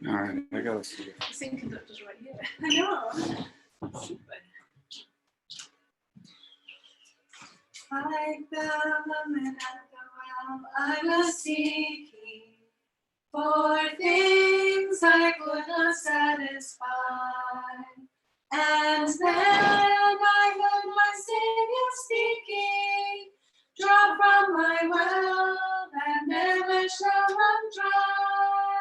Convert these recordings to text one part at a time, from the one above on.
All right, I gotta see it. The same conductor's right here. I know. Like the woman at the well, I was seeking for things I could not satisfy. And then I heard my Savior speaking, draw from my well and never shall run dry.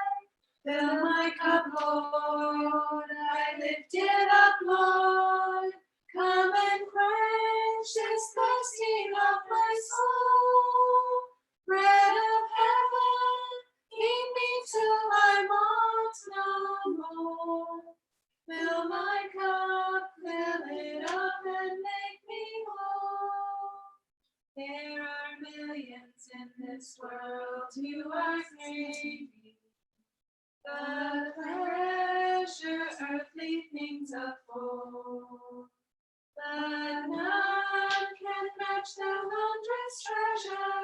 Fill my cup, Lord, I lift it up, Lord. Come and quench this thirsting of my soul. Bread of heaven, feed me till I want no more. Fill my cup, fill it up and make me whole. There are millions in this world who are craving the pleasure earthly things afford. But none can match the wondrous treasure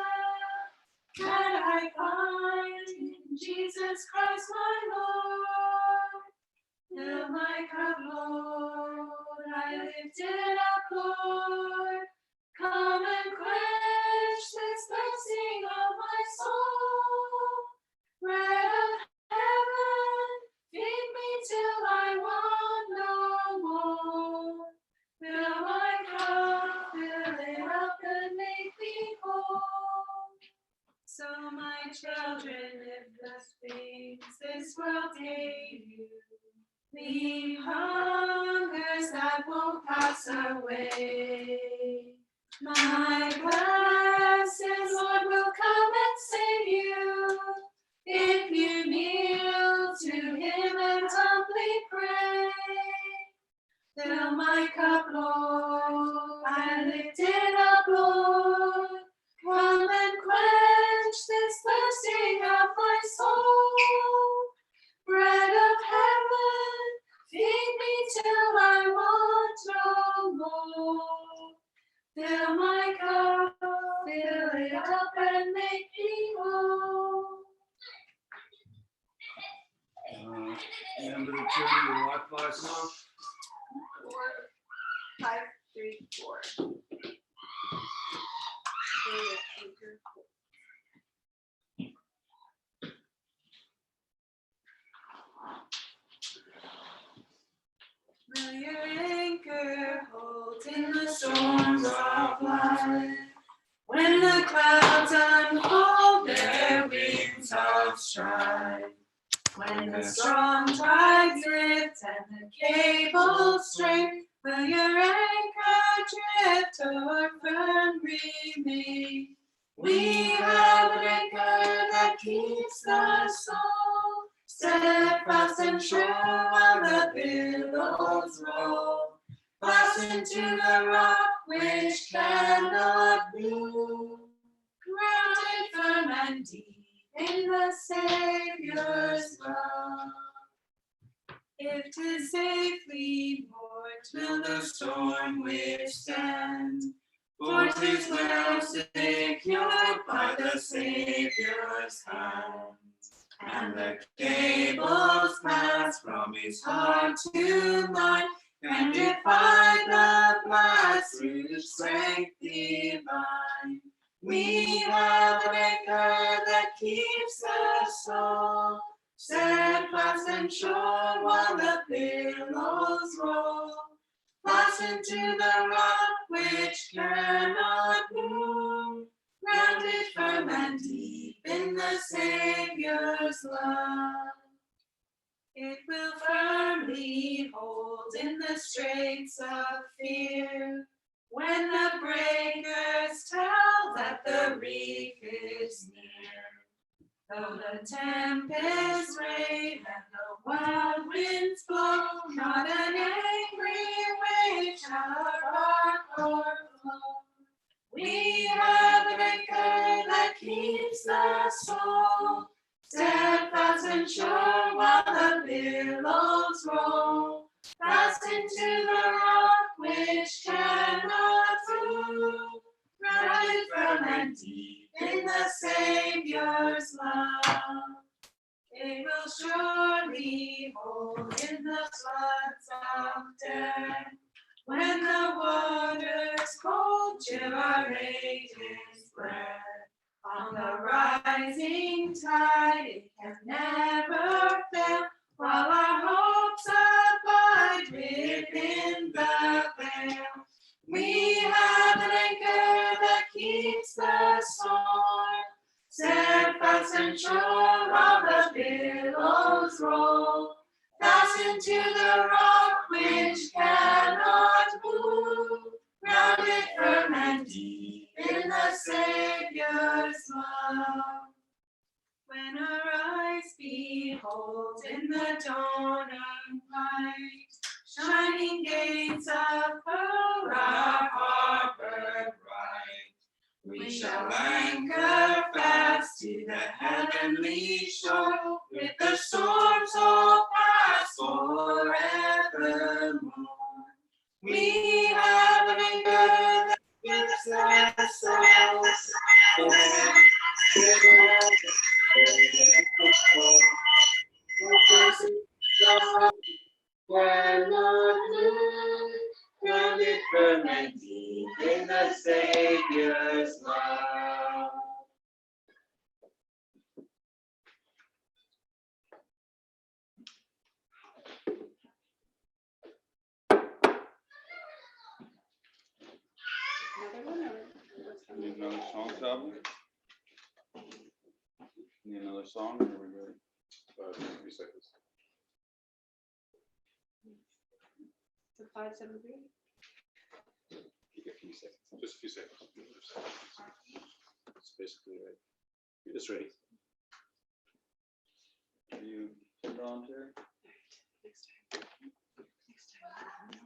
that I find in Jesus Christ my Lord. Fill my cup, Lord, I lift it up, Lord. Come and quench this thirsting of my soul. Bread of heaven, feed me till I want no more. Fill my cup, fill it up and make me whole. So my children, if the things this world gave you, leave hungers that won't pass away. My blessed Lord will come and save you, if you kneel to him and humbly pray. Fill my cup, Lord, I lift it up, Lord. Come and quench this thirsting of my soul. Bread of heaven, feed me till I want no more. Fill my cup, fill it up and make me whole. Number 2, your Wi-Fi song. 4, 5, 3, 4. Will your anchor hold in the storms of life? When the clouds unfold their wings of strife, when the strong tides lift and the cables strain, will your anchor drift or firm remain? We have an anchor that keeps the soul steadfast and sure while the billows roll. Fastened to the rock which cannot move, grounded firm and deep in the Savior's love. If 'tis safely moored, will the storm withstand? For 'tis well secured by the Savior's hand. And the cables pass from his heart to mine, and defy the blast through strength divine. We have an anchor that keeps the soul steadfast and sure while the billows roll. Fastened to the rock which cannot move, grounded firm and deep in the Savior's love. It will firmly hold in the straits of fear, when the breakers tell that the reef is near. Though the tempest rage and the wild winds blow, not an angry wave shall rock or blow. We have an anchor that keeps the soul steadfast and sure while the billows roll. Fastened to the rock which cannot move, grounded firm and deep in the Savior's love. It will surely hold in the floods of death. When the waters cold chill our radiant breath, on the rising tide it can never fail, while our hopes abide within the veil. We have an anchor that keeps the storm, steadfast and sure while the billows roll. Fastened to the rock which cannot move, grounded firm and deep in the Saviour's love. When our eyes behold in the dawn of light, shining gates of pearl, our harbor bright, we shall anchor fast to the heavenly shore, with the storms all past forevermore. We have an anchor that keeps us soul. Cannot move, grounded firm and deep in the Saviour's love. Need another song, Calvin? Need another song, or are we good? 3 seconds. The 573. Take a few seconds. Just a few seconds. It's basically right. You're just ready. Are you put it on, Terry? Next time. Next time.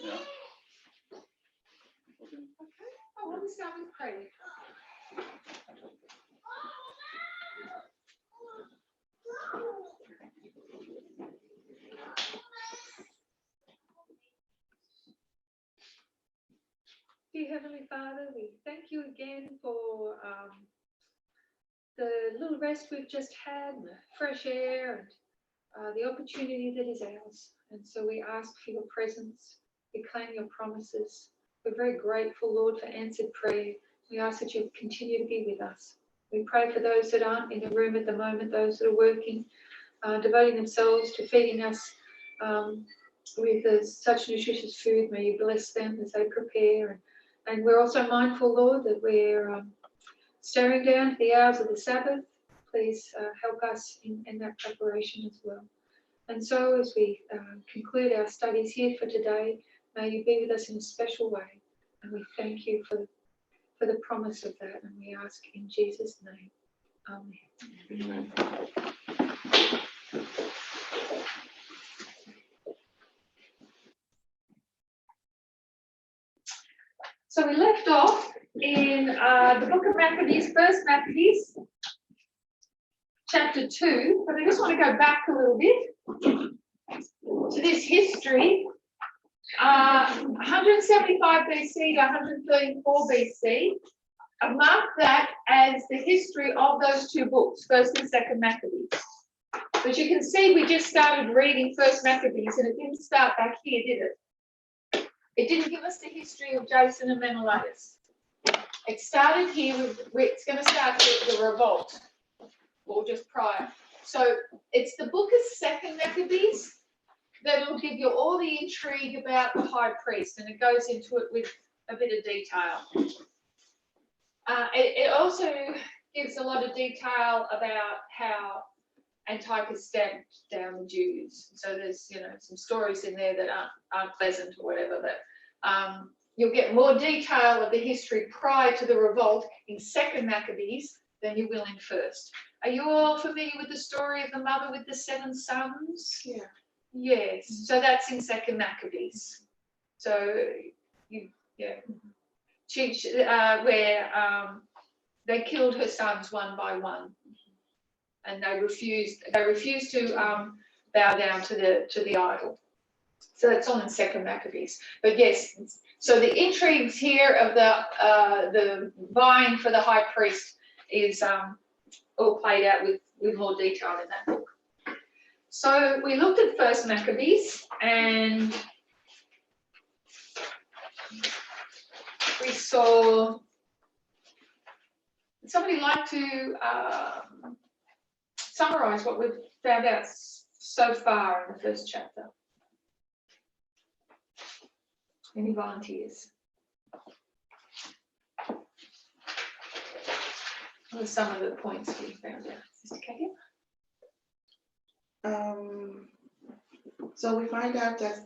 Yeah. Okay. I want to start with prayer. Dear Heavenly Father, we thank you again for the little rest we've just had, and the fresh air, and the opportunity that is ours. And so we ask for your presence. We claim your promises. We're very grateful, Lord, for answered prayer. We ask that you continue to be with us. We pray for those that aren't in the room at the moment, those that are working, devoting themselves to feeding us with such nutritious food. May you bless them as they prepare. And we're also mindful, Lord, that we're staring down to the hours of the Sabbath. Please help us in that preparation as well. And so as we conclude our studies here for today, may you be with us in a special way. And we thank you for the promise of that. And we ask in Jesus' name. Amen. So we left off in the book of Maccabees, First Maccabees, chapter 2. But I just want to go back a little bit to this history. 175 BC to 134 BC. I've marked that as the history of those two books, First and Second Maccabees. But you can see we just started reading First Maccabees, and it didn't start back here, did it? It didn't give us the history of Jason and Menelaus. It started here it's going to start with the revolt, or just prior. So it's the book of Second Maccabees that will give you all the intrigue about the high priest, and it goes into it with a bit of detail. It also gives a lot of detail about how Antiochus stabbed down the Jews. So there's, some stories in there that aren't pleasant or whatever, but you'll get more detail of the history prior to the revolt in Second Maccabees than you will in First. Are you all familiar with the story of the mother with the 7 sons? Yeah. Yes, so that's in Second Maccabees. So, where they killed her sons one by one, and they refused to bow down to the idol. So that's on in Second Maccabees. But yes, so the intrigues here of the vying for the high priest is all played out with more detail in that book. So we looked at First Maccabees, and we saw. Would somebody like to summarize what we've found out so far in the first chapter? Any volunteers? What are some of the points we found out, Sister Katia? So we find out that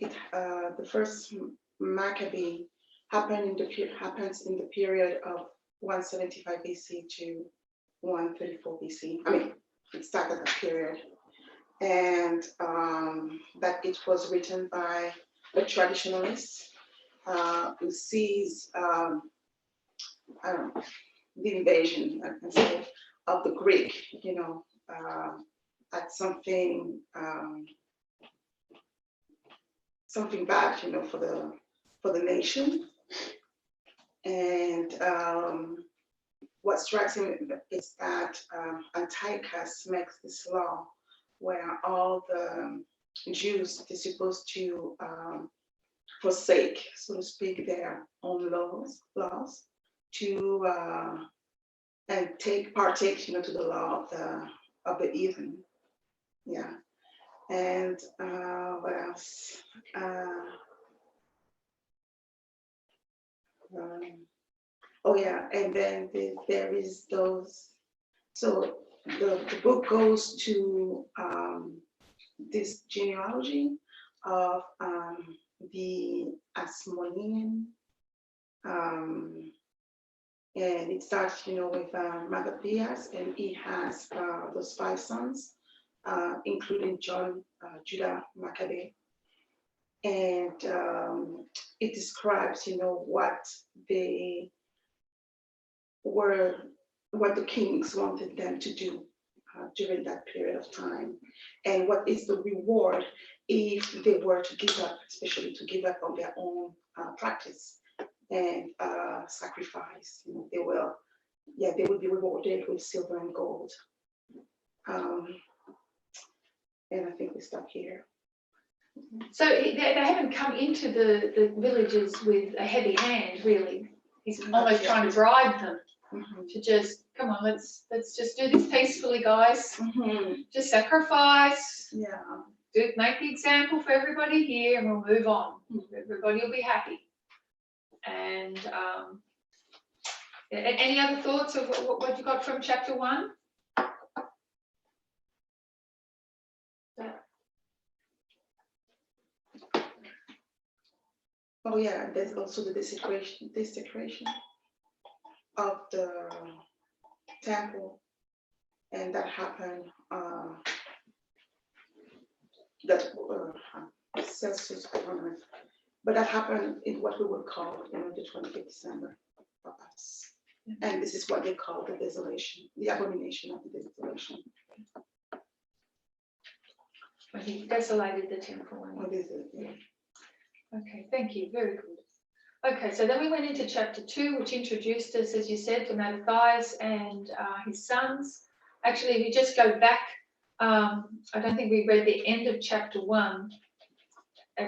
the first Maccabee happens in the period of 175 BC to 134 BC. I mean, it started that period, and that it was written by a traditionalist who sees the invasion, I can say, of the Greek, as something bad, for the nation. And what strikes him is that Antiochus makes this law where all the Jews are supposed to forsake, so to speak, their own laws to and partake, to the law of the heathen. Yeah. And what else? And then there is those. So the book goes to this genealogy of the Asmonean, and it starts, with Maccabeus, and he has those 5 sons, including Judah Maccabee. And it describes, what the kings wanted them to do during that period of time, and what is the reward if they were to give up, especially to give up on their own practice and sacrifice. They would be rewarded with silver and gold. And I think we stop here. So they haven't come into the villages with a heavy hand, really. He's almost trying to bribe them to just, come on, let's just do this peacefully, guys. Just sacrifice. Yeah. Make the example for everybody here, and we'll move on. Everybody will be happy. And any other thoughts of what you got from chapter 1? Oh yeah, there's also the desecration of the temple, and that happened. Celsius, I don't know, but that happened in what we would call, the 25th December for us, and this is what they call the desolation, the abomination of the desolation. When he desolated the temple. Okay, thank you. Very good. Okay, so then we went into chapter 2, which introduced us, as you said, to Mattathias and his sons. Actually, if you just go back, I don't think we read the end of chapter 1,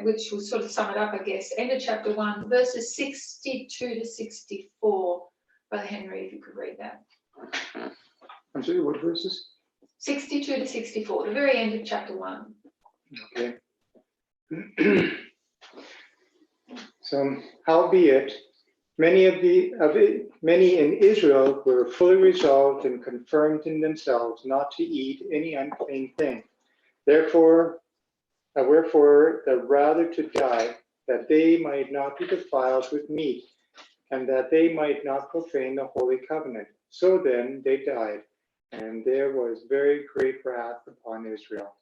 which will sort of sum it up, I guess. End of chapter 1, verses 62 to 64. Brother Henry, if you could read that. I'm sorry, what verses? 62 to 64, the very end of chapter 1. Okay. So, howbeit, many in Israel were fully resolved and confirmed in themselves not to eat any unclean thing. Wherefore, the rather to die, that they might not be defiled with meat, and that they might not profane the holy covenant. So then they died, and there was very great wrath upon Israel.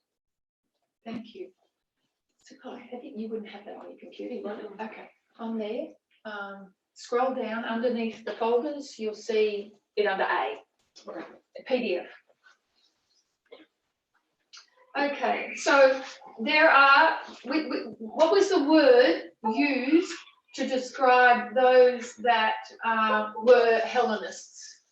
Thank you. So, Colin, I think you wouldn't have that on your computer, would you? Okay, on there, scroll down underneath the folders, you'll see it under A, PDF. Okay, so there are, what was the word used to describe those that were Hellenists?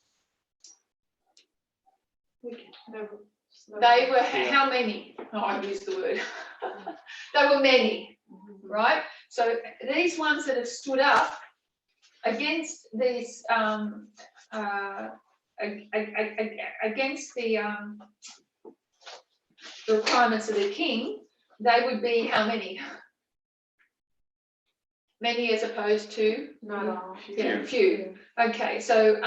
They were, how many? Oh, I used the word. They were many, right? So these ones that have stood up against these, against the requirements of the king, they would be how many? Many as opposed to? Not all. Yeah, few. Okay, so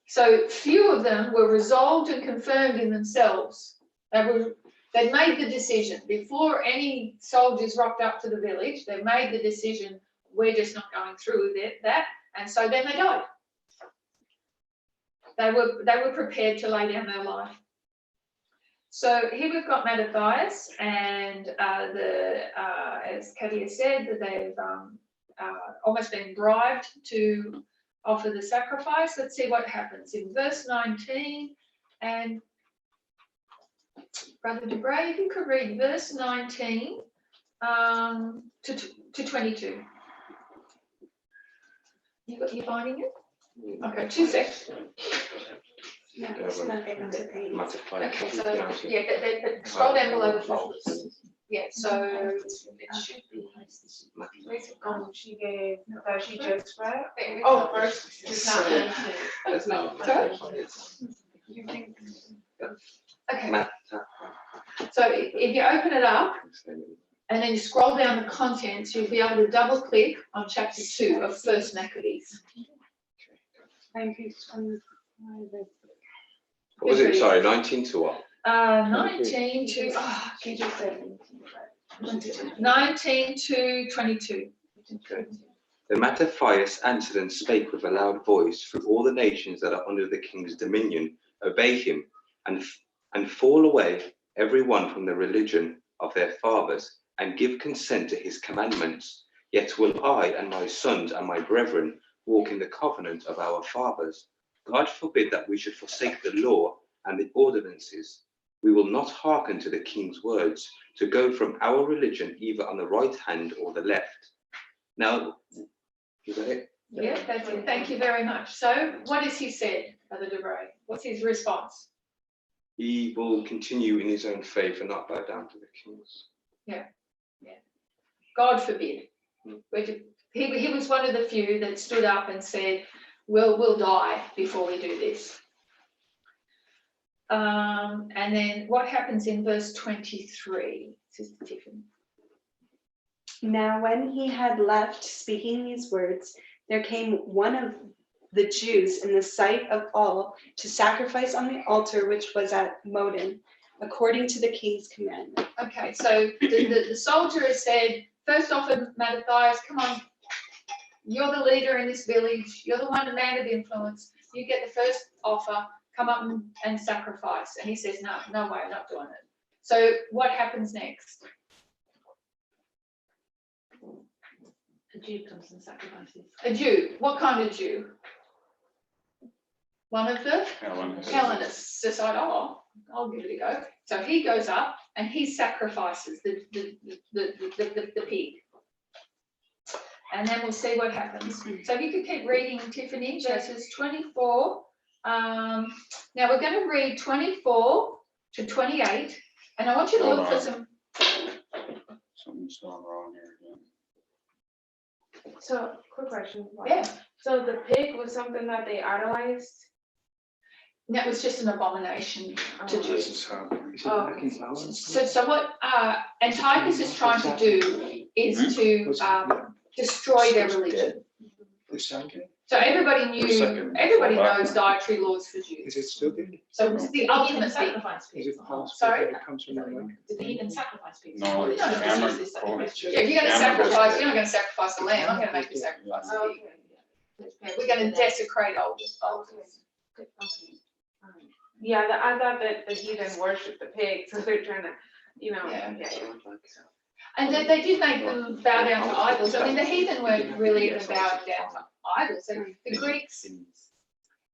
so few of them were resolved and confirmed in themselves. They'd made the decision before any soldiers rocked up to the village. They made the decision, we're just not going through with that, and so then they died. They were prepared to lay down their life. So here we've got Mattathias, and as Katia said, that they've almost been bribed to offer the sacrifice. Let's see what happens in verse 19. And Brother Debray, if you could read verse 19 to 22. You finding it? Okay, 2 seconds. Yeah, it's not able to read. Okay, so yeah, but scroll down below the folders. Yeah, so it should be. Where's it gone? She gave, that she just read. There we Oh, go. first, it's not mentioned. That's not. You think? Okay, so if you open it up and then you scroll down the contents, you'll be able to double click on chapter 2 of First Maccabees. What was it? Sorry, 19 to what? 19 to, She just said. 19 to 22. Then Mattathias answered and spake with a loud voice through all the nations that are under the king's dominion, obey him, and fall away every one from the religion of their fathers, and give consent to his commandments. Yet will I and my sons and my brethren walk in the covenant of our fathers. God forbid that we should forsake the law and the ordinances. We will not hearken to the king's words, to go from our religion either on the right hand or the left. Now, is that it? Yeah, that's it. Thank you very much. So what has he said, Brother Debray? What's his response? He will continue in his own faith and not bow down to the kings. God forbid. He was one of the few that stood up and said, we'll die before we do this. And then what happens in verse 23, Sister Tiffany? Now when he had left speaking these words, there came one of the Jews in the sight of all to sacrifice on the altar which was at Modin, according to the king's commandment. Okay, so the soldier has said, first offered Mattathias, come on, you're the leader in this village, you're the one man of influence, you get the first offer, come up and sacrifice. And he says, no way, I'm not doing it. So what happens next? A Jew comes and sacrifices. A Jew. What kind of Jew? One of the Hellenists decide, oh, I'll give it a go. So he goes up and he sacrifices the pig. And then we'll see what happens. So if you could keep reading, Tiffany, verses 24. Now we're going to read 24 to 28. And I want you to look for some. Something's going wrong here again. So, quick question. Yeah. So the pig was something that they idolized? That was just an abomination to Jews. This is how. So what Antiochus is trying to do is to destroy their religion. So everybody knows dietary laws for Jews. Is it still good? So it's the ultimate thing. Is it possible Sorry? that it comes from the land? Did they even sacrifice pigs? No, it's No, camera. If you're going to sacrifice, you're not going to sacrifice the lamb. I'm going to make you sacrifice the pig. Okay. Yeah, we're going to desecrate altars. Okay. Yeah, I thought that the heathen worship the pig, so they're trying to, Yeah. yeah. And they did make them bow down to idols. I mean, the heathen weren't really even bowing down to idols.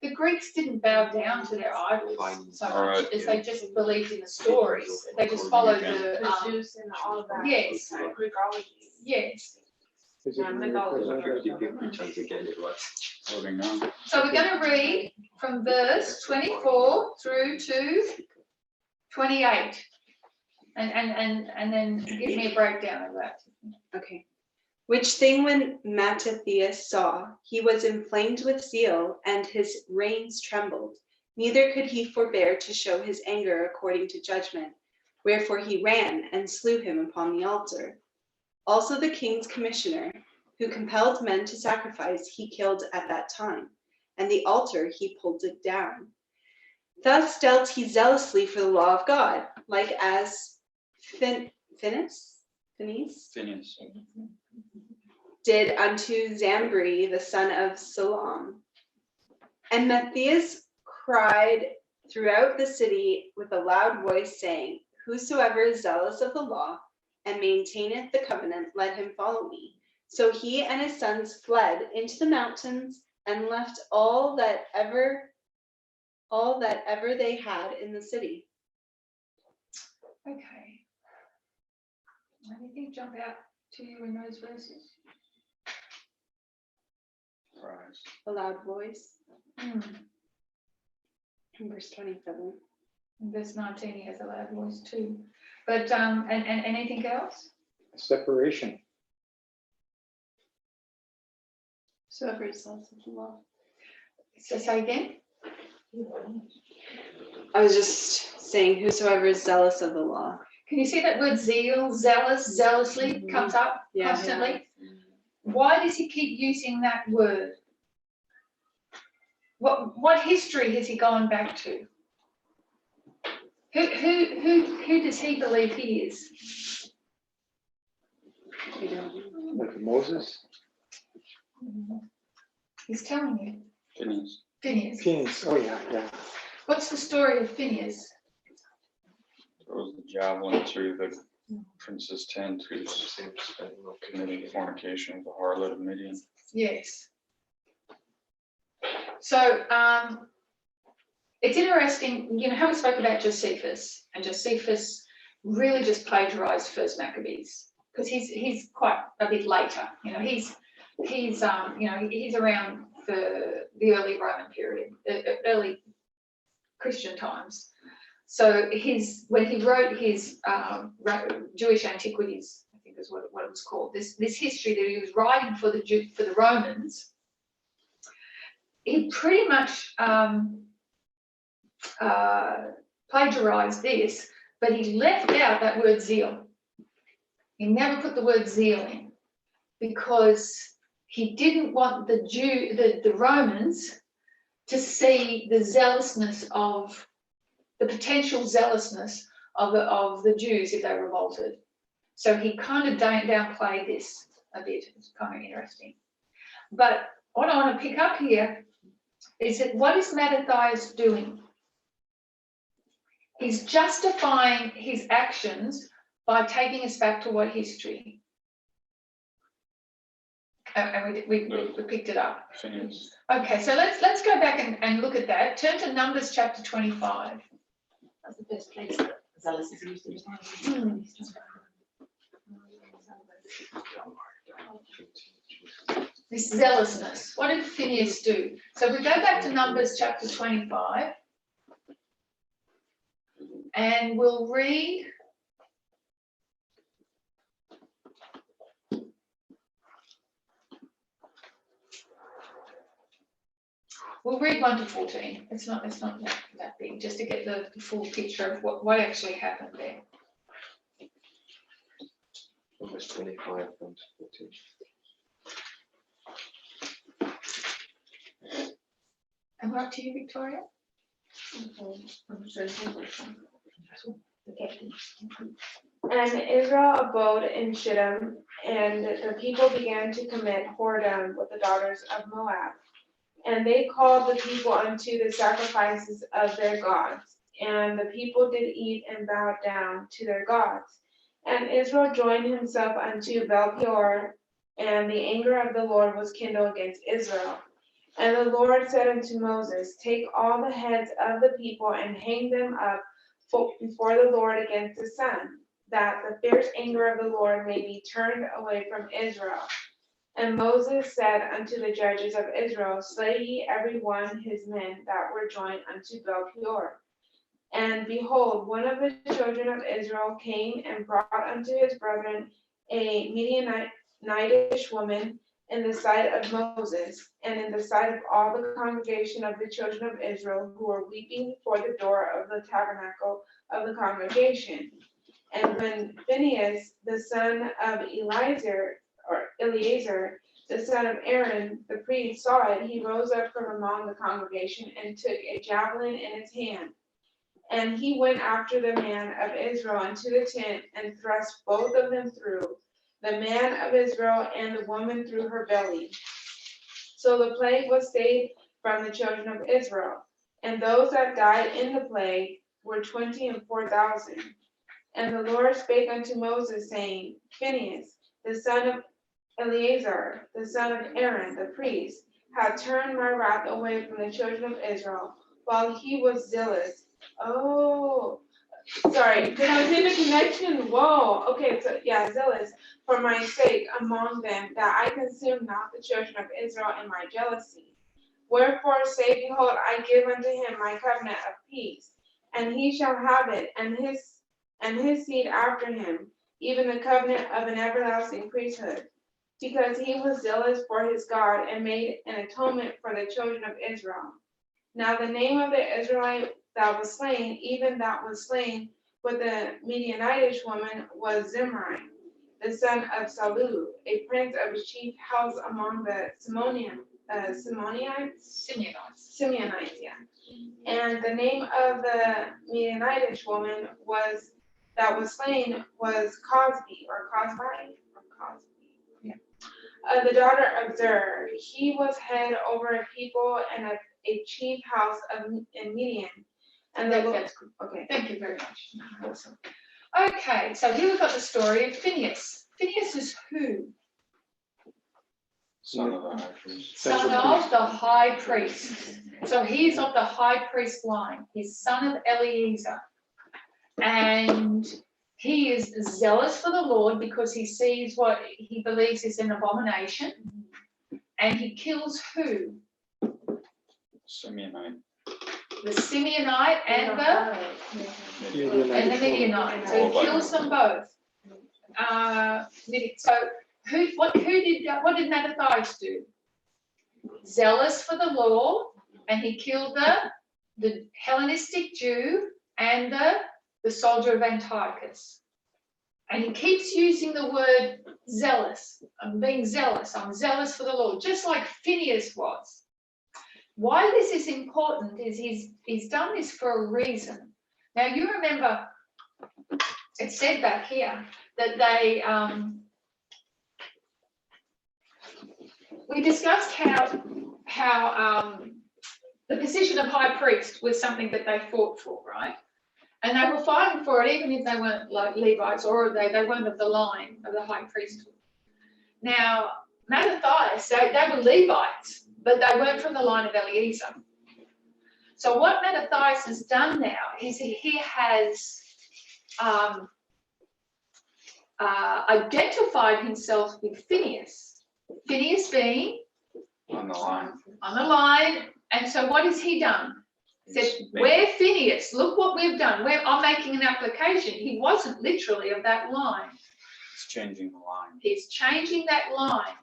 The Greeks didn't bow down to their idols so much as they just believed in the stories. They just followed the Zeus and all of that. Yes. Greekology. yes. Is it Yeah, mythology. Voting on. So we're going to read from verse 24 through to 28. And then give me a breakdown of that. Okay. Which thing when Mattathias saw, he was inflamed with zeal, and his reins trembled. Neither could he forbear to show his anger according to judgment. Wherefore he ran and slew him upon the altar. Also the king's commissioner, who compelled men to sacrifice, he killed at that time, and the altar he pulled it down. Thus dealt he zealously for the law of God, like as Phineas did unto Zambri the son of Salam. And Matthias cried throughout the city with a loud voice, saying, Whosoever is zealous of the law and maintaineth the covenant, let him follow me. So he and his sons fled into the mountains and left all that ever they had in the city. Okay. Anything jump out to you in those verses? Rise. A loud voice. Hmm. In verse 27. In verse 19, he has a loud voice too. But and anything else? Separation. So ever zealous of the law. So say again. I was just saying, whosoever is zealous of the law. Can you see that word zeal, zealous, zealously comes up constantly? Why does he keep using that word? What history has he gone back to? Who does he believe he is? Like Moses. He's telling you. Phineas. Phineas. Oh yeah. What's the story of Phineas? Throws the javelin to the prince's tent who's committing fornication with the harlot of Midian. Yes. So it's interesting, how we spoke about Josephus, and Josephus really just plagiarized First Maccabees because he's quite a bit later. He's around the early Roman period, early Christian times. So when he wrote his Jewish Antiquities, I think is what it was called, this history that he was writing for the Romans, he pretty much plagiarized this, but he left out that word zeal. He never put the word zeal in because he didn't want the Romans to see the zealousness of the potential zealousness of the Jews if they revolted. So he kind of downplayed this a bit. It's kind of interesting. But what I want to pick up here is that what is Mattathias doing? He's justifying his actions by taking us back to what history? And we picked it up. Phineas. Okay, so let's go back and look at that. Turn to Numbers chapter 25. That's the first place that zealous is used in. This zealousness. What did Phineas do? So we go back to Numbers chapter 25 and we'll read We'll read 1 to 14. It's not that big, just to get the full picture of what actually happened there. Verse 25, 1 to 14. And we're up to you, Victoria. And Israel abode in Shittim, and the people began to commit whoredom with the daughters of Moab. And they called the people unto the sacrifices of their gods. And the people did eat and bowed down to their gods. And Israel joined himself unto Baal-peor, and the anger of the Lord was kindled against Israel. And the Lord said unto Moses, Take all the heads of the people and hang them up before the Lord against the sun, that the fierce anger of the Lord may be turned away from Israel. And Moses said unto the judges of Israel, Slay ye every one his men that were joined unto Baal-peor. And behold, one of the children of Israel came and brought unto his brethren a Midianitish woman in the sight of Moses, and in the sight of all the congregation of the children of Israel, who were weeping before the door of the tabernacle of the congregation. And when Phinehas, the son of Eleazar, the son of Aaron, the priest, saw it, he rose up from among the congregation and took a javelin in his hand. And he went after the man of Israel into the tent and thrust both of them through, the man of Israel and the woman through her belly. So the plague was stayed from the children of Israel. And those that died in the plague were 24,000. And the Lord spake unto Moses, saying, Phinehas, the son of Eleazar, the son of Aaron, the priest, had turned my wrath away from the children of Israel, while he was zealous. Oh, sorry, because I was in a connection. Whoa, okay, so yeah, zealous for my sake among them, that I consume not the children of Israel in my jealousy. Wherefore say, behold, I give unto him my covenant of peace, and he shall have it, and his seed after him, even the covenant of an everlasting priesthood, because he was zealous for his God and made an atonement for the children of Israel. Now the name of the Israelite that was slain, even that was slain with the Midianitish woman, was Zimri, the son of Salu, a prince of his chief house among the Simeonites, yeah. And the name of the Midianitish woman that was slain was Cosbi, the daughter of Zer. He was head over a people and a chief house in Midian. And That's good. okay. Thank you very much. Awesome. Okay, so here we've got the story of Phinehas. Phinehas is who? Son of the high priest. Son of the high priest. So he's of the high priest line. He's son of Eleazar. And he is zealous for the Lord because he sees what he believes is an abomination. And he kills who? Simeonite. The Simeonite and the Midianite. So he kills them both. So what did Mattathias do? Zealous for the law, and he killed the Hellenistic Jew and the soldier of Antiochus. And he keeps using the word zealous. I'm being zealous. I'm zealous for the Lord, just like Phinehas was. Why this is important is he's done this for a reason. Now you remember it said back here that they we discussed how the position of high priest was something that they fought for, right? And they were fighting for it even if they weren't like Levites or they weren't of the line of the high priesthood. Now Mattathias, they were Levites, but they weren't from the line of Eleazar. So what Mattathias has done now is he has identified himself with Phinehas. Phinehas being On the line. on the line, and so what has he done? He said, we're Phinehas, look what we've done. I'm making an application. He wasn't literally of that line. It's changing the line. He's changing that line.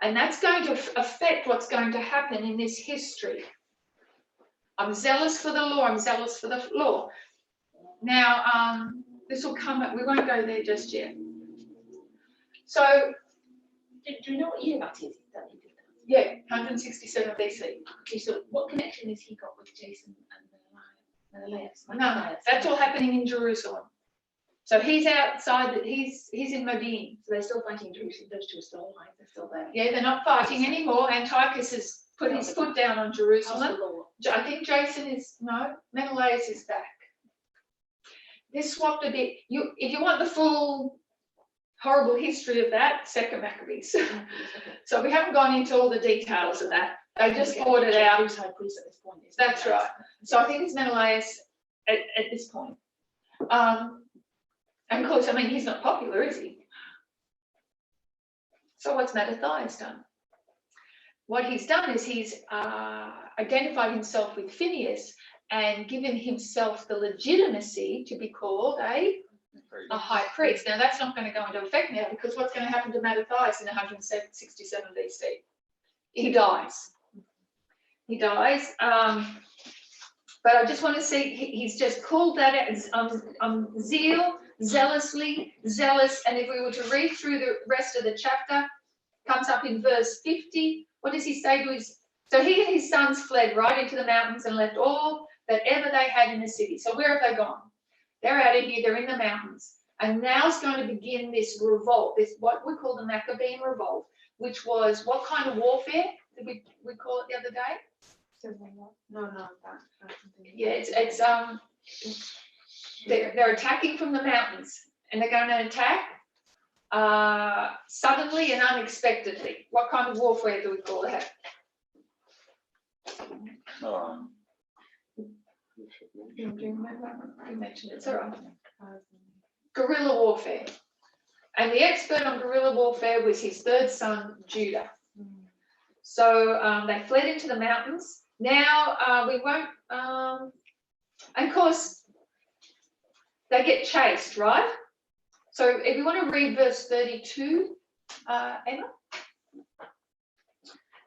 And that's going to affect what's going to happen in this history. I'm zealous for the law. I'm zealous for the law. Now, this will come up. We won't go there just yet. So, Do you know what year that is that he did that? yeah, 167 BC. Okay, so what connection has he got with Jason and Menelaus? No, that's all happening in Jerusalem. So he's outside. He's in Modin. So they're still fighting Jerusalem. Those two are still alive. They're still there. Yeah, they're not fighting anymore. Antiochus put his foot down on Jerusalem. I think Jason is, no, Menelaus is back. They swapped a bit. If you want the full horrible history of that, Second Maccabees. So we haven't gone into all the details of that. They just poured it out. Who's high priest at this point? That's right. So I think it's Menelaus at this point. And of course, I mean, he's not popular, is he? So what's Mattathias done? What he's done is he's identified himself with Phineas and given himself the legitimacy to be called a high priest. Now that's not going to go into effect now, because what's going to happen to Mattathias in 167 BC? He dies. He dies. But I just want to see, he's just called that as zeal, zealously, zealous. And if we were to read through the rest of the chapter, comes up in verse 50. What does he say to his, so he and his sons fled right into the mountains and left all that ever they had in the city. So where have they gone? They're out of here, they're in the mountains. And now it's going to begin this revolt, this what we call the Maccabean revolt, which was what kind of warfare did we call it the other day? No. Yeah, they're attacking from the mountains, and they're going to attack suddenly and unexpectedly. What kind of warfare do we call that? Do you remember? You mentioned it. It's all right. Guerrilla warfare. And the expert on guerrilla warfare was his third son, Judah. So they fled into the mountains. Now we won't, and of course, they get chased, right? So if you want to read verse 32, Emma.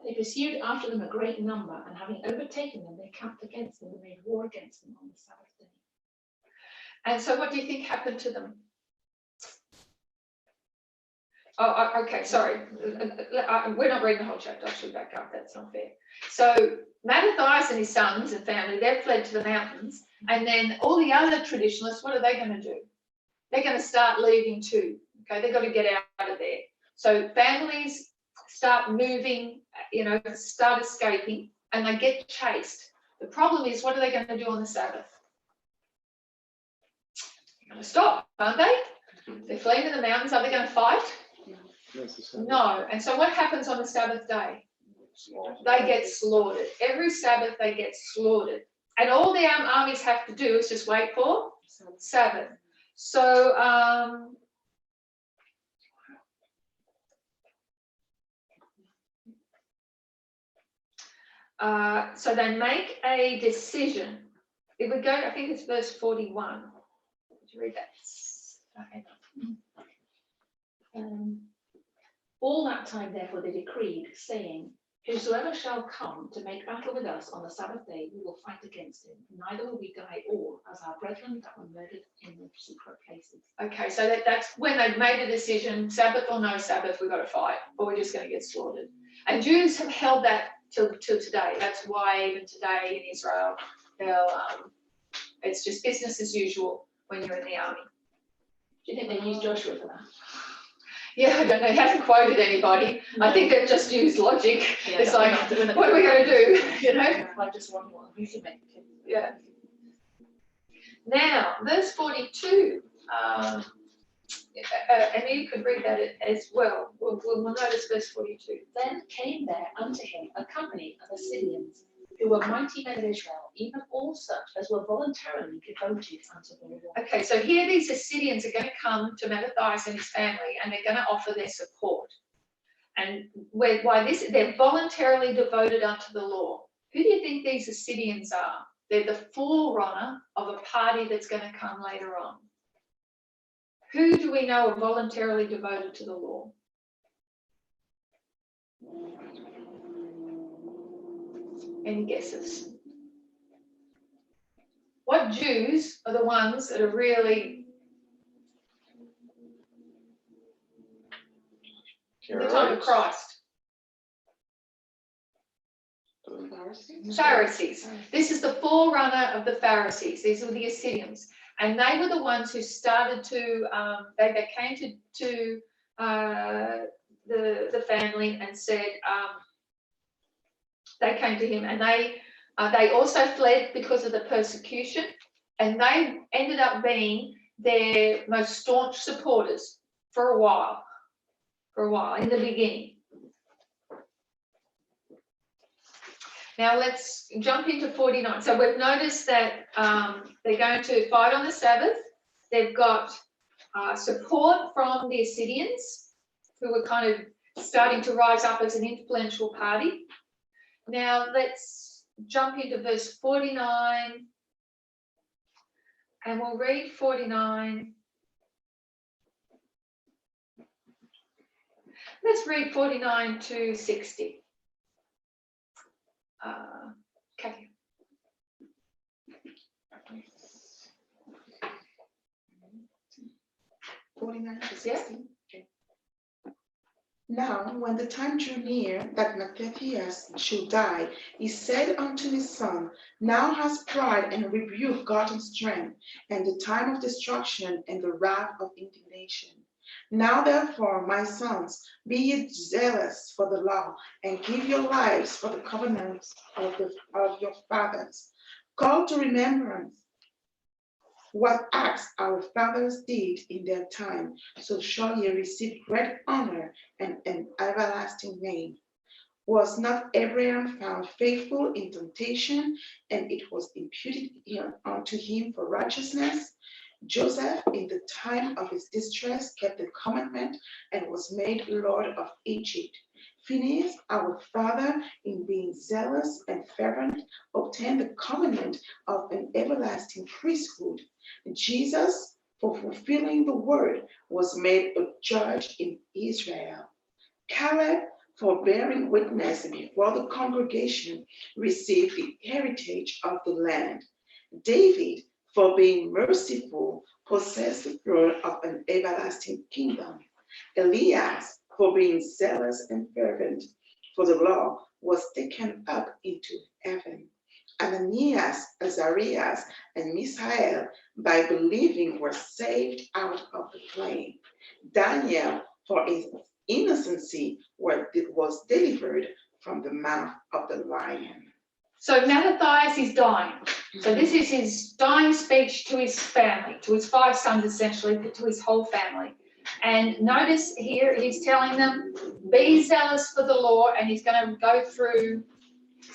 They pursued after them a great number, and having overtaken them, they camped against them and made war against them on the Sabbath day. And so what do you think happened to them? Oh, okay, sorry. We're not reading the whole chapter. I should back up. That's not fair. So Mattathias and his sons and family, they've fled to the mountains. And then all the other traditionalists, what are they going to do? They're going to start leaving too. Okay, they've got to get out of there. So families start moving, start escaping, and they get chased. The problem is, what are they going to do on the Sabbath? They're going to stop, aren't they? They're fleeing to the mountains. Are they going to fight? No. And so what happens on the Sabbath day? They get slaughtered. Every Sabbath they get slaughtered. And all the armies have to do is just wait for Sabbath. So so they make a decision. If we go, I think it's verse 41. Did you read that? Okay. All that time, therefore, they decreed, saying, whosoever shall come to make battle with us on the Sabbath day, we will fight against him. Neither will we die all, as our brethren that were murdered in the secret places. Okay, so that's when they've made a decision, Sabbath or no Sabbath, we've got to fight, or we're just going to get slaughtered. And Jews have held that till today. That's why even today in Israel, it's just business as usual when you're in the army. Do you think they used Joshua for that? Yeah, I don't know. He hasn't quoted anybody. No. I think they've just used logic. Yeah, it's like, what are we going to do? I just wonder what we can make it. Yeah. Now, verse 42. And you could read that as well. We'll notice verse 42. Then came there unto him a company of Assyrians, who were mighty men of Israel, even all such as were voluntarily devoted unto the Lord. Okay, so here these Assyrians are going to come to Mattathias and his family, and they're going to offer their support. And they're voluntarily devoted unto the law. Who do you think these Assyrians are? They're the forerunner of a party that's going to come later on. Who do we know are voluntarily devoted to the law? Any guesses? What Jews are the ones that are really in the time of Christ? Pharisees. This is the forerunner of the Pharisees. These were the Assyrians. And they were the ones who started to, they came to the family and said, They came to him, and they also fled because of the persecution, and they ended up being their most staunch supporters for a while in the beginning. Now let's jump into 49. So we've noticed that they're going to fight on the Sabbath. They've got support from the Assyrians, who were kind of starting to rise up as an influential party. Now let's jump into verse 49, and we'll read 49. Let's read 49 to 60. Kathy. 49 to 60. Yeah. Okay. Now, when the time drew near that Mattathias should die, he said unto his son, now has pride and rebuke gotten strength, and the time of destruction and the wrath of indignation. Now therefore, my sons, be ye zealous for the law, and give your lives for the covenants of your fathers. Call to remembrance what acts our fathers did in their time, so shall ye receive great honor and an everlasting name. Was not Abraham found faithful in temptation, and it was imputed unto him for righteousness? Joseph, in the time of his distress, kept the commandment and was made Lord of Egypt. Phinehas, our father, in being zealous and fervent, obtained the covenant of an everlasting priesthood. Jesus, for fulfilling the word, was made a judge in Israel. Caleb, for bearing witness before the congregation, received the heritage of the land. David, for being merciful, possessed the throne of an everlasting kingdom. Elias, for being zealous and fervent for the law, was taken up into heaven. Ananias, Azarias, and Mishael, by believing, were saved out of the flame. Daniel, for his innocency, was delivered from the mouth of the lion. So Mattathias is dying. So this is his dying speech to his family, to his 5 sons essentially, but to his whole family. And notice here he's telling them, be zealous for the law, and he's going to go through